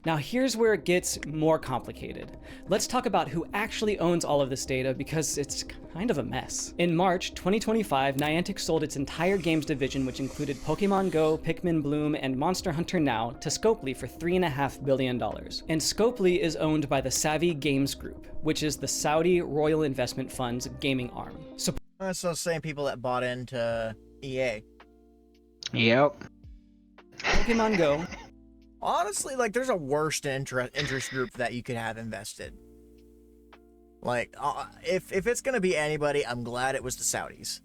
Now here's where it gets more complicated. Let's talk about who actually owns all of this data because it's kind of a mess. In March 2025, Niantic sold its entire games division, which included Pokemon Go, Pikmin Bloom, and Monster Hunter Now, to Scopely for $3.5 billion. And Scopely is owned by the Savvy Games Group, which is the Saudi Royal Investment Fund's gaming arm. So That's those same people that bought into EA. Yep. Pokemon Go, Honestly, like, there's a worst interest group that you could have invested. Like, if it's gonna be anybody, I'm glad it was the Saudis.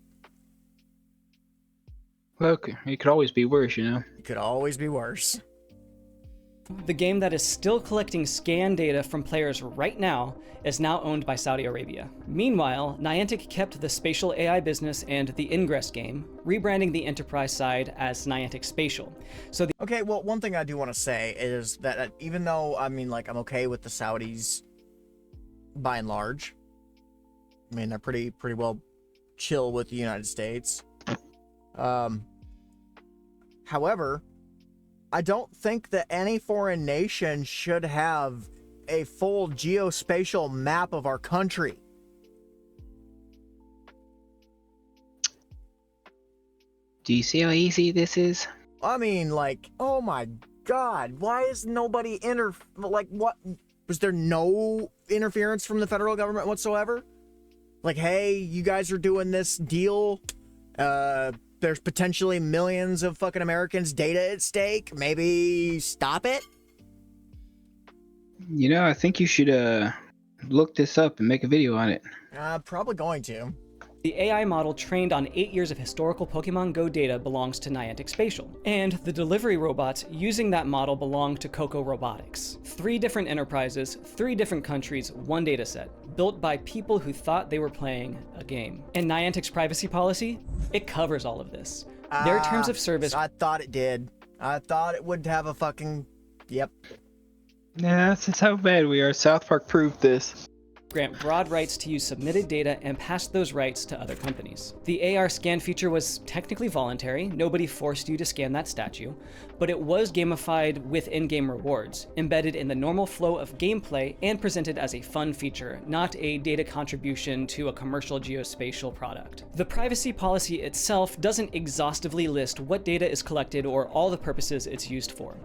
Well, okay. It could always be worse, you know? It could always be worse. the game that is still collecting scan data from players right now, is now owned by Saudi Arabia. Meanwhile, Niantic kept the spatial AI business and the Ingress game, rebranding the enterprise side as Niantic Spatial. So Okay, well, one thing I do want to say is that even though, I mean, like, I'm okay with the Saudis by and large, I mean, they're pretty well chill with the United States. However, I don't think that any foreign nation should have a full geospatial map of our country. Do you see how easy this is? I mean, like, oh my God, why is nobody like, what, was there no interference from the federal government whatsoever? Like, hey, you guys are doing this deal, there's potentially millions of fucking Americans' data at stake, maybe stop it? You know, I think you should look this up and make a video on it. Probably going to. the AI model trained on 8 years of historical Pokemon Go data belongs to Niantic Spatial, and the delivery robots using that model belong to Coco Robotics. 3 different enterprises, 3 different countries, 1 dataset, built by people who thought they were playing a game. And Niantic's privacy policy? It covers all of this. Their terms of service... I thought it did. I thought it would have a fucking... Yep. Yeah, that's how bad we are. South Park proved this. grant broad rights to use submitted data and pass those rights to other companies. The AR scan feature was technically voluntary, nobody forced you to scan that statue, but it was gamified with in-game rewards, embedded in the normal flow of gameplay and presented as a fun feature, not a data contribution to a commercial geospatial product. The privacy policy itself doesn't exhaustively list what data is collected or all the purposes it's used for.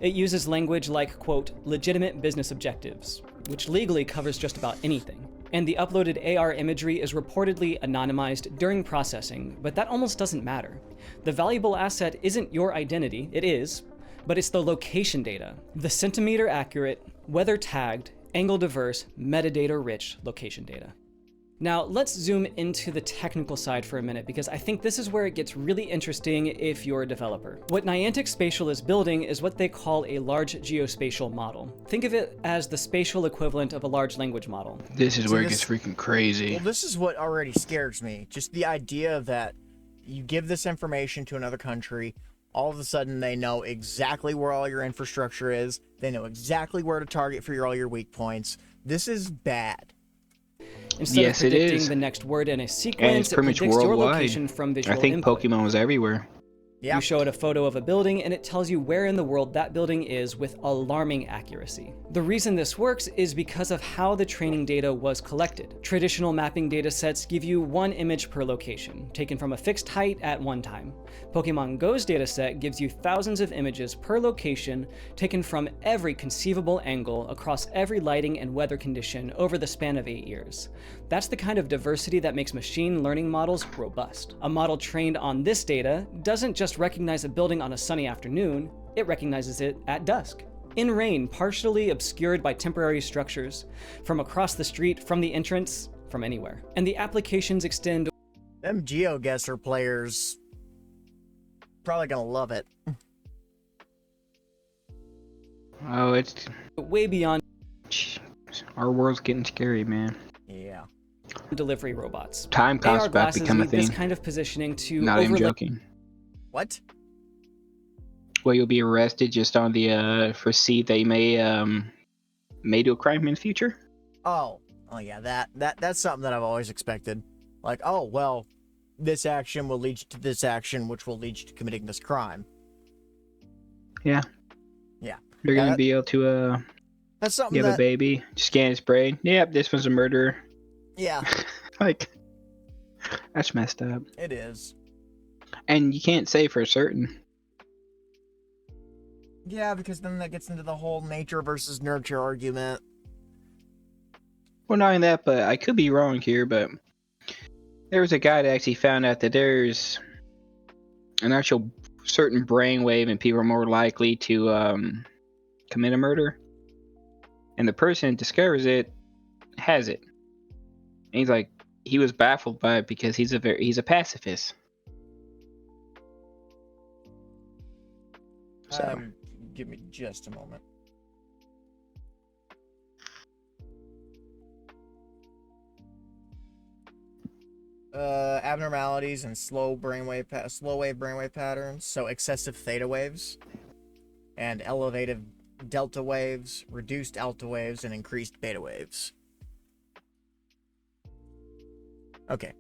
It uses language like, quote, legitimate business objectives, which legally covers just about anything. And the uploaded AR imagery is reportedly anonymized during processing, but that almost doesn't matter. The valuable asset isn't your identity, it is, but it's the location data. The centimeter accurate, weather tagged, angle diverse, metadata rich location data. Now, let's zoom into the technical side for a minute, because I think this is where it gets really interesting if you're a developer. What Niantic Spatial is building is what they call a large geospatial model. Think of it as the spatial equivalent of a large language model. This is where it gets freaking crazy. Well, this is what already scares me. Just the idea that you give this information to another country, all of a sudden they know exactly where all your infrastructure is, they know exactly where to target for all your weak points. This is bad. Instead of predicting the next word in a sequence, it predicts your location from visual input. I think input. Pokemon was everywhere. Yeah. You show it a photo of a building and it tells you where in the world that building is with alarming accuracy. The reason this works is because of how the training data was collected. Traditional mapping data sets give you one image per location, taken from a fixed height at one time. Pokemon Go's dataset gives you thousands of images per location, taken from every conceivable angle across every lighting and weather condition over the span of 8 years. That's the kind of diversity that makes machine learning models robust. A model trained on this data doesn't just recognize a building on a sunny afternoon, it recognizes it at dusk, in rain partially obscured by temporary structures, from across the street, from the entrance, from anywhere. And the applications extend. Them GeoGuessr players probably gonna love it. Oh, it's way beyond. Our world's getting scary, man. Yeah. Delivery robots. Time costs AR about to become a need this thing. kind of positioning to Not even joking. What? Well, you'll be arrested just on the foresee they may do a crime in the future. Oh yeah, that's something that I've always expected. Like, oh well, this action will lead you to this action, which will lead you to committing this crime. Yeah. Yeah. You're gonna be able to that's something you have a baby, scan his brain. Yep, this was a murderer. Yeah. Like, that's messed up. It is. And you can't say for certain. Yeah, because then that gets into the whole nature versus nurture argument. Well, not only that, but I could be wrong here, but there was a guy that actually found out that there's an actual certain brainwave and people are more likely to commit a murder. And the person that discovers it has it. And he's like, he was baffled by it because he's a pacifist. So. Give me just a moment. Abnormalities and slow wave brainwave patterns. So excessive theta waves, and elevated delta waves, reduced alpha waves, and increased beta waves. Okay.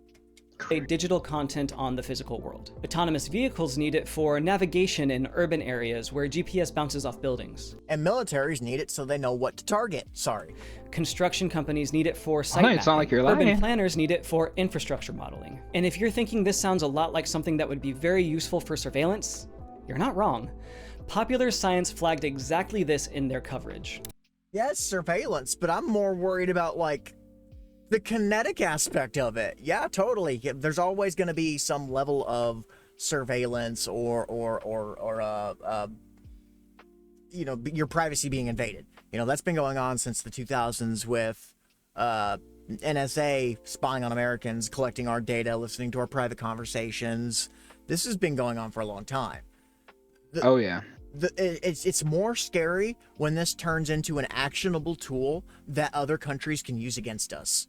Digital content on the physical world. Autonomous vehicles need it for navigation in urban areas where GPS bounces off buildings. And militaries need it so they know what to target. Sorry. Construction companies need it for site mapping. It's not like you're lying. Urban planners need it for infrastructure modeling. And if you're thinking this sounds a lot like something that would be very useful for surveillance, you're not wrong. Popular Science flagged exactly this in their coverage. Yes, surveillance, but I'm more worried about, like, the kinetic aspect of it. Yeah, totally. There's always going to be some level of surveillance or you know, your privacy being invaded. You know, that's been going on since the 2000s with NSA spying on Americans, collecting our data, listening to our private conversations. This has been going on for a long time. Oh yeah. It's more scary when this turns into an actionable tool that other countries can use against us.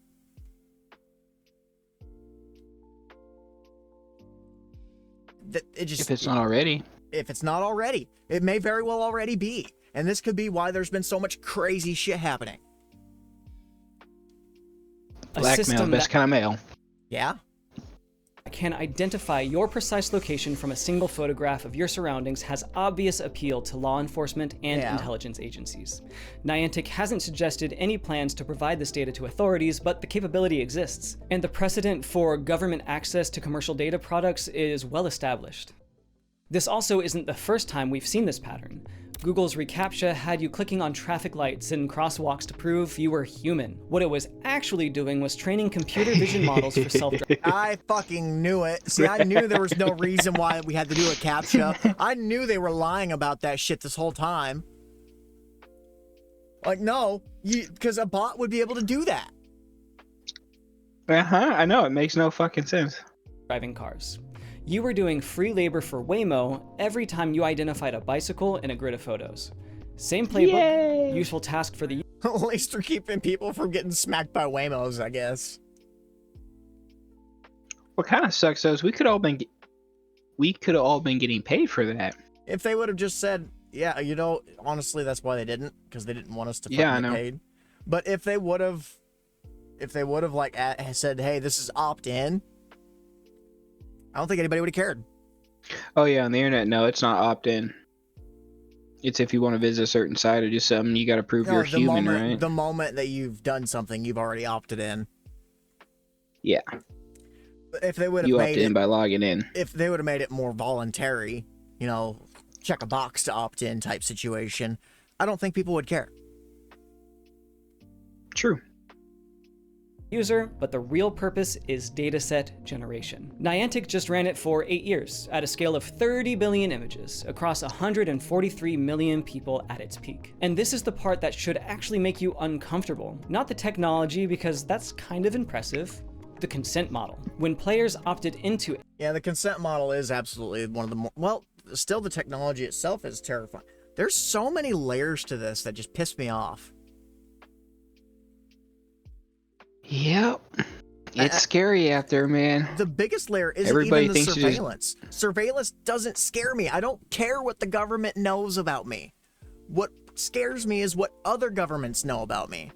If it's not already. If it's not already. It may very well already be. And this could be why there's been so much crazy shit happening. A Blackmail, system best that kind of mail. Yeah. can identify your precise location from a single photograph of your surroundings has obvious appeal to law enforcement and Yeah. intelligence agencies. Niantic hasn't suggested any plans to provide this data to authorities, but the capability exists, and the precedent for government access to commercial data products is well established. This also isn't the first time we've seen this pattern. Google's reCAPTCHA had you clicking on traffic lights and crosswalks to prove you were human. What it was actually doing was training computer vision models for self-driving. I fucking knew it. See, I knew there was no reason why we had to do a CAPTCHA. I knew they were lying about that shit this whole time. Like, no, because a bot would be able to do that. I know, it makes no fucking sense. Driving cars. You were doing free labor for Waymo every time you identified a bicycle in a grid of photos. Same playbook, Yay! useful task for the At least they're keeping people from getting smacked by Waymos, I guess. What kind of sucks though is we could have all been getting paid for that. If they would have just said, yeah, you know, honestly, that's why they didn't, because they didn't want us to fucking Yeah, I get know. paid. But if they would have like said, hey, this is opt-in, I don't think anybody would have cared. Oh yeah, on the internet, no, it's not opt-in. It's if you want to visit a certain site or do something, you got to prove No, you're the human, moment, right? The moment that you've done something, you've already opted in. Yeah, But if they would have you made opt in it, by logging in. if they would have made it more voluntary, you know, check a box to opt in type situation, I don't think people would care. True. user, but the real purpose is dataset generation. Niantic just ran it for 8 years, at a scale of 30 billion images, across 143 million people at its peak. And this is the part that should actually make you uncomfortable. Not the technology, because that's kind of impressive. The consent model. When players opted into Yeah, the consent model is absolutely one of the more, well, still the technology itself is terrifying. There's so many layers to this that just piss me off. Yep. It's scary out there, man. The biggest layer isn't Everybody even the thinks you just- surveillance. Surveillance doesn't scare me. I don't care what the government knows about me. What scares me is what other governments know about me.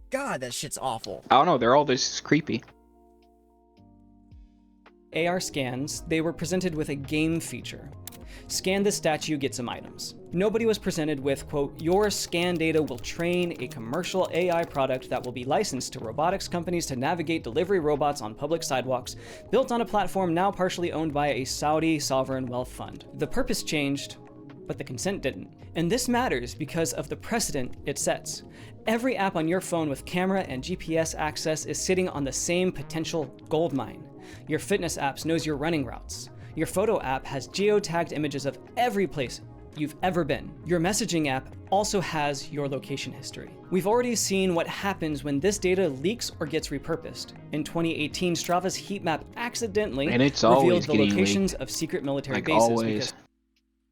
God, that shit's awful. I don't know, they're all this creepy. AR scans, they were presented with a game feature. Scan this statue, get some items. Nobody was presented with, quote, your scan data will train a commercial AI product that will be licensed to robotics companies to navigate delivery robots on public sidewalks, built on a platform now partially owned by a Saudi sovereign wealth fund. The purpose changed, but the consent didn't. And this matters because of the precedent it sets. Every app on your phone with camera and GPS access is sitting on the same potential goldmine. Your fitness apps knows your running routes. Your photo app has geotagged images of every place you've ever been. Your messaging app also has your location history. We've already seen what happens when this data leaks or gets repurposed. In 2018, Strava's heat map accidentally And it's revealed always the getting locations leaked. of secret military Like bases. always. Because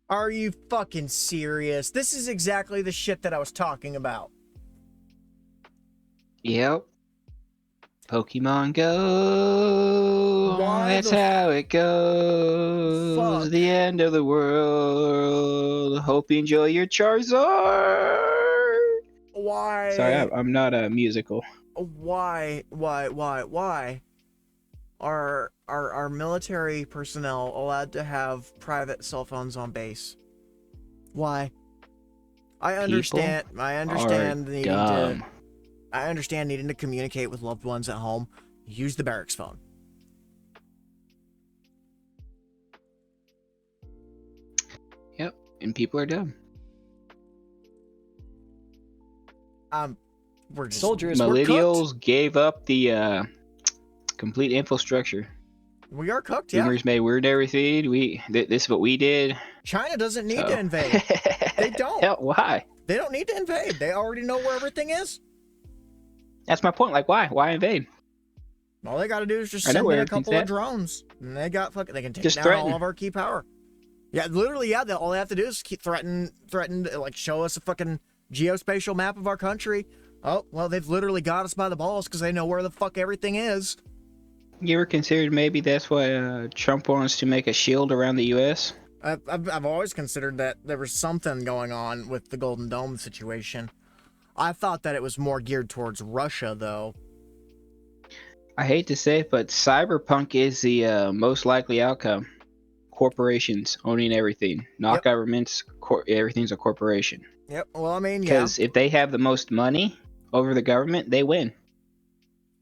Are you fucking serious? This is exactly the shit that I was talking about. Yep. Pokemon Go. Why That's the how it goes. fuck? The end of the world. Hope you enjoy your Charizard. Why? Sorry, I'm not a musical. Why are our military personnel allowed to have private cell phones on base? Why? I understand needing to communicate with loved ones at home. Use the barracks phone. Yep, and people are dumb. We're just soldiers were Millennials gave up the complete infrastructure. We are cooked, yeah. Boomers made weird everything. This is what we did. China doesn't need So. to invade. They don't. Hell, why? They don't need to invade. They already know where everything is. That's my point. Like, why? Why invade? All they got to do is just I know send where in a everything's couple of at. drones, and they can take Just down threaten. all of our key power. Yeah, literally, yeah. All they have to do is keep threaten, like show us a fucking geospatial map of our country. Oh, well, they've literally got us by the balls because they know where the fuck everything is. You ever considered maybe that's why Trump wants to make a shield around the U.S.? I've always considered that there was something going on with the Golden Dome situation. I thought that it was more geared towards Russia, though. I hate to say it, but cyberpunk is the most likely outcome. Corporations owning everything, not Yep. governments. Everything's a corporation. Yep. Well, I mean, yeah. Because if they have the most money over the government, they win.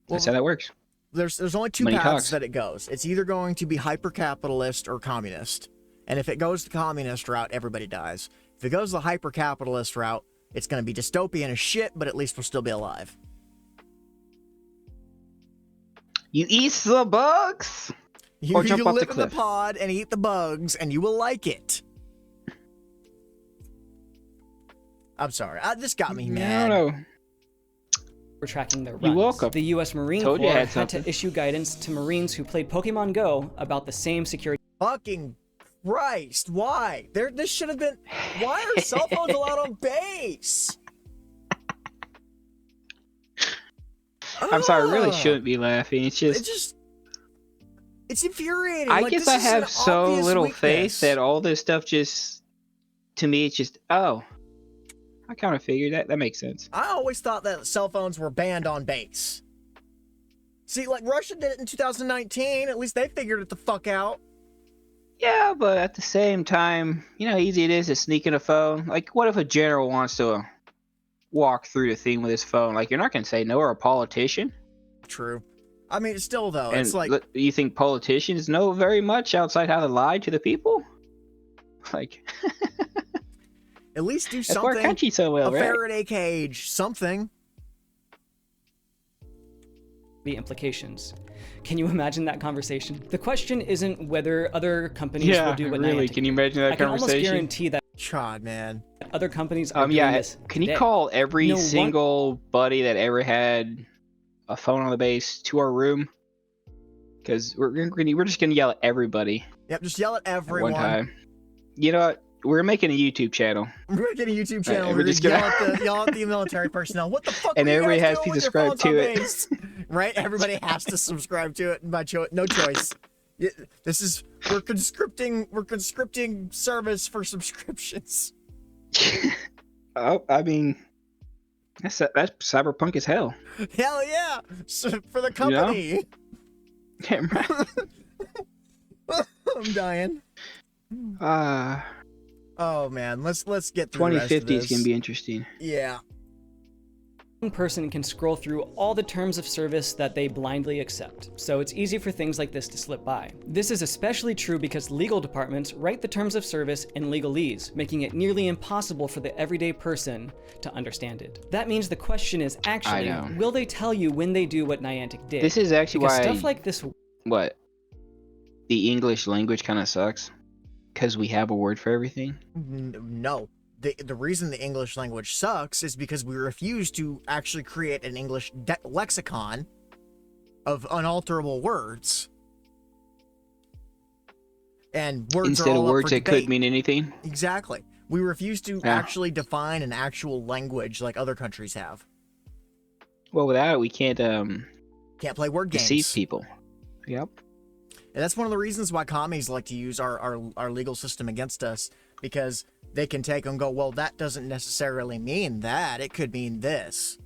That's how that works. There's only two Money paths talks. that it goes. It's either going to be hyper-capitalist or communist. And if it goes the communist route, everybody dies. If it goes the hyper-capitalist route, it's going to be dystopian as shit, but at least we'll still be alive. You eat the bugs. You, Or jump you off the live in the cliff. pod and eat the bugs, and you will like it. I'm sorry. This got me mad. No. We're tracking their runs. You're welcome. The U.S. Marine Told you I Corps had had to something. issue guidance to Marines who played Pokemon Go about the same security Fucking Christ. Why? This should have been... Why are cell phones allowed on base? I'm sorry, I really Ugh. shouldn't be laughing. It's just, It's infuriating. I Like, guess this I is an have so obvious little weakness. faith that all this stuff just, to me, it's just, oh, I kind of figured that makes sense. I always thought that cell phones were banned on base. See, like, Russia did it in 2019. At least they figured it the fuck out. Yeah, but at the same time, you know how easy it is to sneak in a phone? Like, what if a general wants to walk through the thing with his phone? Like, you're not going to say no, or a politician? True. I mean, still, though, And it's like... you think politicians know very much outside how to lie to the people? Like, At least do that's our something. country so well, A right? Faraday cage. Something. implications. Can you imagine that conversation? The question isn't whether other companies will do what really. Niantic Can you imagine that I can almost conversation? guarantee that God, man. other companies are doing Yeah. this Can you today. call every No one- single buddy that ever had a phone on the base to our room? Because we're just gonna yell at everybody Yep, just yell at at everyone. one time. You know what? We're making a YouTube channel, We're getting a YouTube channel. we're We're just gonna gonna- yell at the military personnel. What the fuck? And were you everybody guys has doing to with your subscribe phones to on it. base? Right? Everybody has to subscribe to it by no choice. We're conscripting service for subscriptions. Oh, I mean, that's cyberpunk as hell. Hell yeah! For the company. I'm dying. Oh man, let's get through the rest of 2050 is this. gonna be interesting. Yeah. One person can scroll through all the terms of service that they blindly accept, so it's easy for things like this to slip by. This is especially true because legal departments write the terms of service in legalese, making it nearly impossible for the everyday person to understand it. That means the question is actually, I know. will they tell you when they do what Niantic did? This is actually because why stuff like this what the English language kind of sucks, because we have a word for everything. No. The reason the English language sucks is because we refuse to actually create an English lexicon of unalterable words. And words Instead are of all up words for that debate. could mean anything. Exactly. We refuse to Yeah. actually define an actual language like other countries have. Well, without it, we can't Can't play word games. deceive people. Yep. And that's one of the reasons why commies like to use our legal system against us, because they can take and go, well, that doesn't necessarily mean that. It could mean this.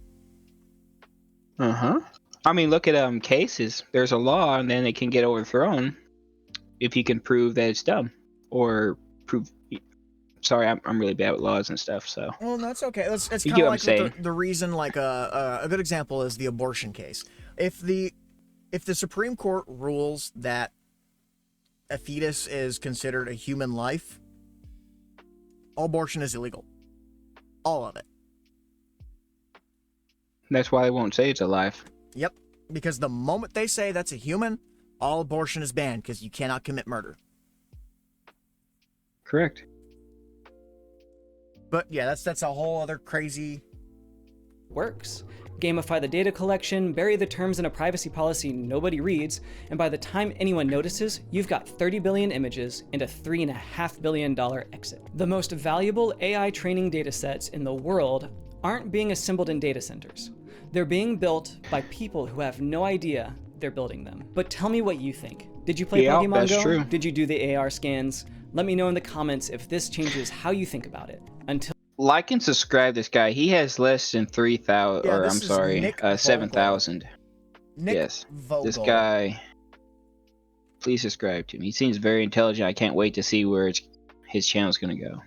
I mean, look at cases. There's a law, and then it can get overthrown if you can prove that it's dumb, or prove. Sorry, I'm really bad with laws and stuff. So Well, that's okay. It's You kind get of what like I'm saying. with the reason, like a good example is the abortion case. If the Supreme Court rules that a fetus is considered a human life, all abortion is illegal. All of it. that's why they won't say it's alive. Yep. Because the moment they say that's a human, all abortion is banned because you cannot commit murder. Correct. But yeah, that's a whole other crazy. works. Gamify the data collection, bury the terms in a privacy policy nobody reads, and by the time anyone notices, you've got 30 billion images and a $3.5 billion exit. The most valuable AI training datasets in the world aren't being assembled in data centers. They're being built by people who have no idea they're building them. But tell me what you think. Did you play Yeah, Pokemon that's Go? true. Did you do the AR scans? Let me know in the comments if this changes how you think about it. Until Like and subscribe this guy. He has less than 3,000, Yeah, or this I'm is sorry, Nick Vogel. 7,000. Nick Yes. Vogel. This guy, please subscribe to him. He seems very intelligent. I can't wait to see where his channel's going to go.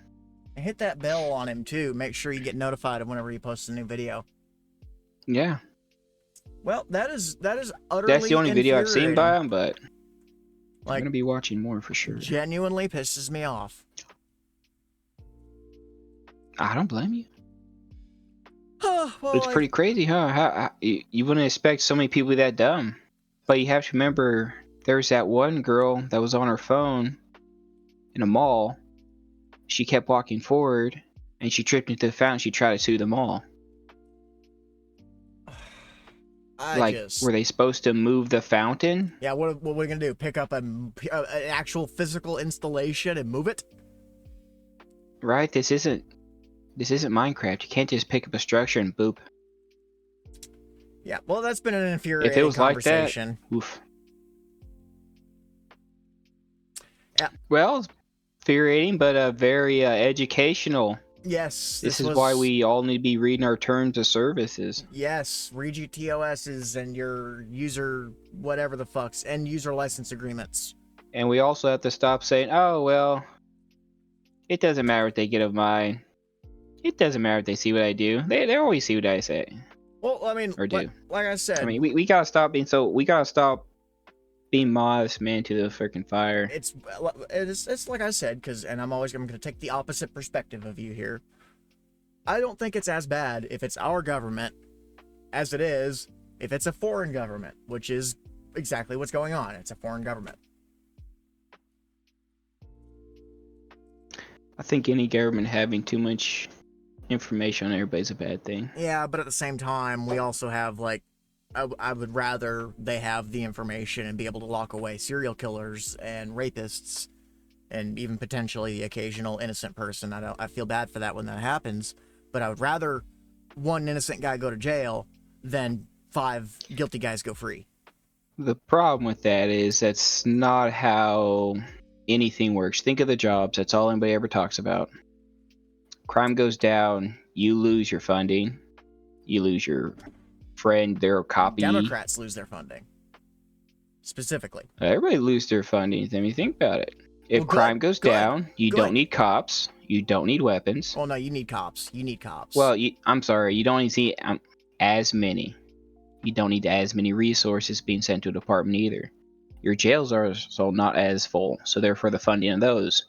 And hit that bell on him too. Make sure you get notified of whenever he posts a new video. Yeah. Well, that is utterly That's the only video I've seen by him, but I'm like, going to be watching more for sure. genuinely pisses me off. I don't blame you. Well, It's pretty crazy, huh? How you wouldn't expect so many people that dumb. But you have to remember, there's that one girl that was on her phone in a mall. She kept walking forward, and she tripped into the fountain. She tried to sue them all. Were they supposed to move the fountain? Yeah, what are we gonna do? Pick up an actual physical installation and move it? Right. This isn't Minecraft. You can't just pick up a structure and boop. Yeah. Well, that's been an infuriating If it was conversation. like that, oof. Yeah. Well, infuriating, but very educational. Yes. This is why we all need to be reading our terms of services. Yes, read your TOSs and your user whatever the fucks and user license agreements. And we also have to stop saying, "Oh well, it doesn't matter what they get of mine. It doesn't matter if they see what I do. They always see what I say." Well, I mean, or do. Like I said, I mean, we gotta stop being modest, man, to the freaking fire. It's like I said, and I'm going to take the opposite perspective of you here. I don't think it's as bad if it's our government as it is if it's a foreign government, which is exactly what's going on. It's a foreign government. I think any government having too much information on everybody's a bad thing. Yeah, but at the same time, we also have, like, I would rather they have the information and be able to lock away serial killers and rapists and even potentially the occasional innocent person. I feel bad for that when that happens, but I would rather one innocent guy go to jail than 5 guilty guys go free. The problem with that is that's not how anything works. Think of the jobs. That's all anybody ever talks about. Crime goes down, you lose your funding, you lose your friend, their copy. Democrats lose their funding. Specifically. Everybody lose their funding. I mean, think about it. If crime goes down, you don't need cops. You don't need weapons. Oh, no, you need cops. You need cops. Well, I'm sorry. You don't need to see as many. You don't need as many resources being sent to a department either. Your jails are so not as full, so therefore the funding of those.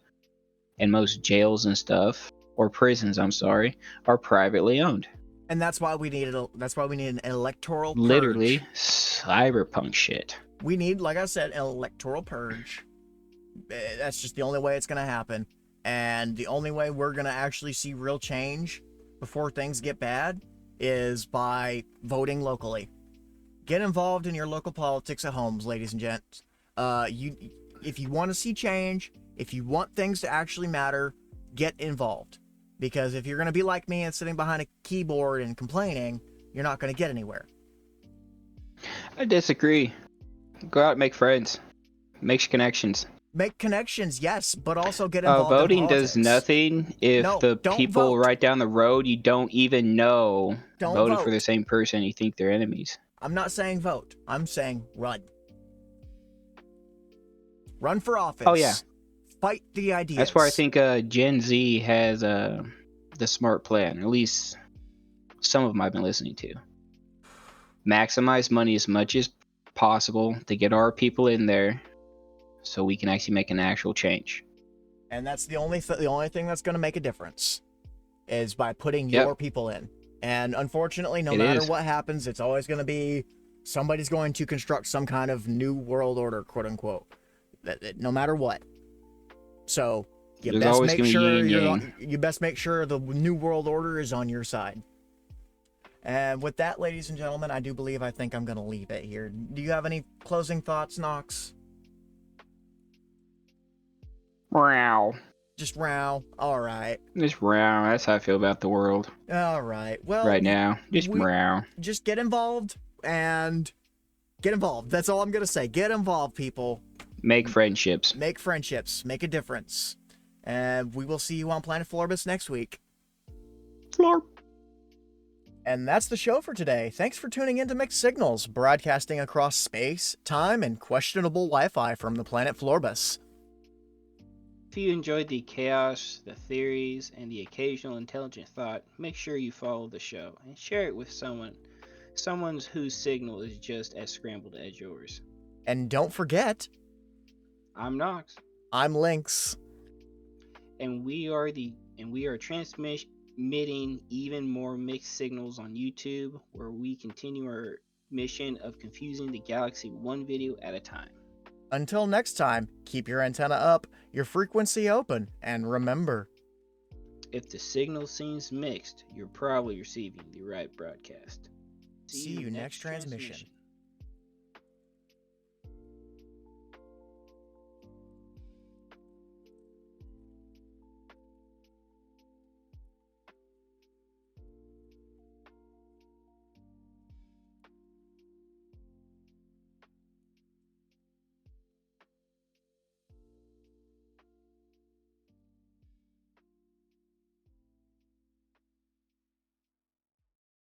And most jails and stuff, or prisons, I'm sorry, are privately owned. And that's why we need an electoral purge. Literally cyberpunk shit. We need, like I said, an electoral purge. That's just the only way it's going to happen. And the only way we're going to actually see real change before things get bad is by voting locally. Get involved in your local politics at home, ladies and gents. If you want to see change, if you want things to actually matter, get involved. Because if you're going to be like me and sitting behind a keyboard and complaining, you're not going to get anywhere. I disagree. Go out and make friends. Make connections. Make connections, yes, but also get involved voting in politics. does nothing if the people right down the road you don't even know voted for the same person and you think they're enemies. I'm not saying vote. I'm saying run. Run for office. Oh, yeah. Fight the ideas. That's where I think Gen Z has the smart plan. At least some of them I've been listening to. Maximize money as much as possible to get our people in there so we can actually make an actual change. And that's the only thing that's going to make a difference is by putting your people in. And unfortunately, no matter what happens, it's always going to be somebody's going to construct some kind of new world order, quote unquote. No matter what. So you best make sure the new world order is on your side. And with that, ladies and gentlemen, I think I'm going to leave it here. Do you have any closing thoughts, Nox? Row. Just row. All right. Just row. That's how I feel about the world. All right. Well, right now, just row. Just get involved and get involved. That's all I'm going to say. Get involved, people. Make friendships. Make friendships. Make a difference. And we will see you on Planet Florbus next week. Florp. And that's the show for today. Thanks for tuning in to Mixed Signals, broadcasting across space, time, and questionable Wi-Fi from the planet Florbus. If you enjoyed the chaos, the theories, and the occasional intelligent thought, make sure you follow the show and share it with someone whose signal is just as scrambled as yours. And don't forget, I'm Nox, I'm Lynx. and we are transmitting even more mixed signals on YouTube, where we continue our mission of confusing the galaxy one video at a time. Until next time, keep your antenna up, your frequency open, and remember, If the signal seems mixed, you're probably receiving the right broadcast. see you next transmission.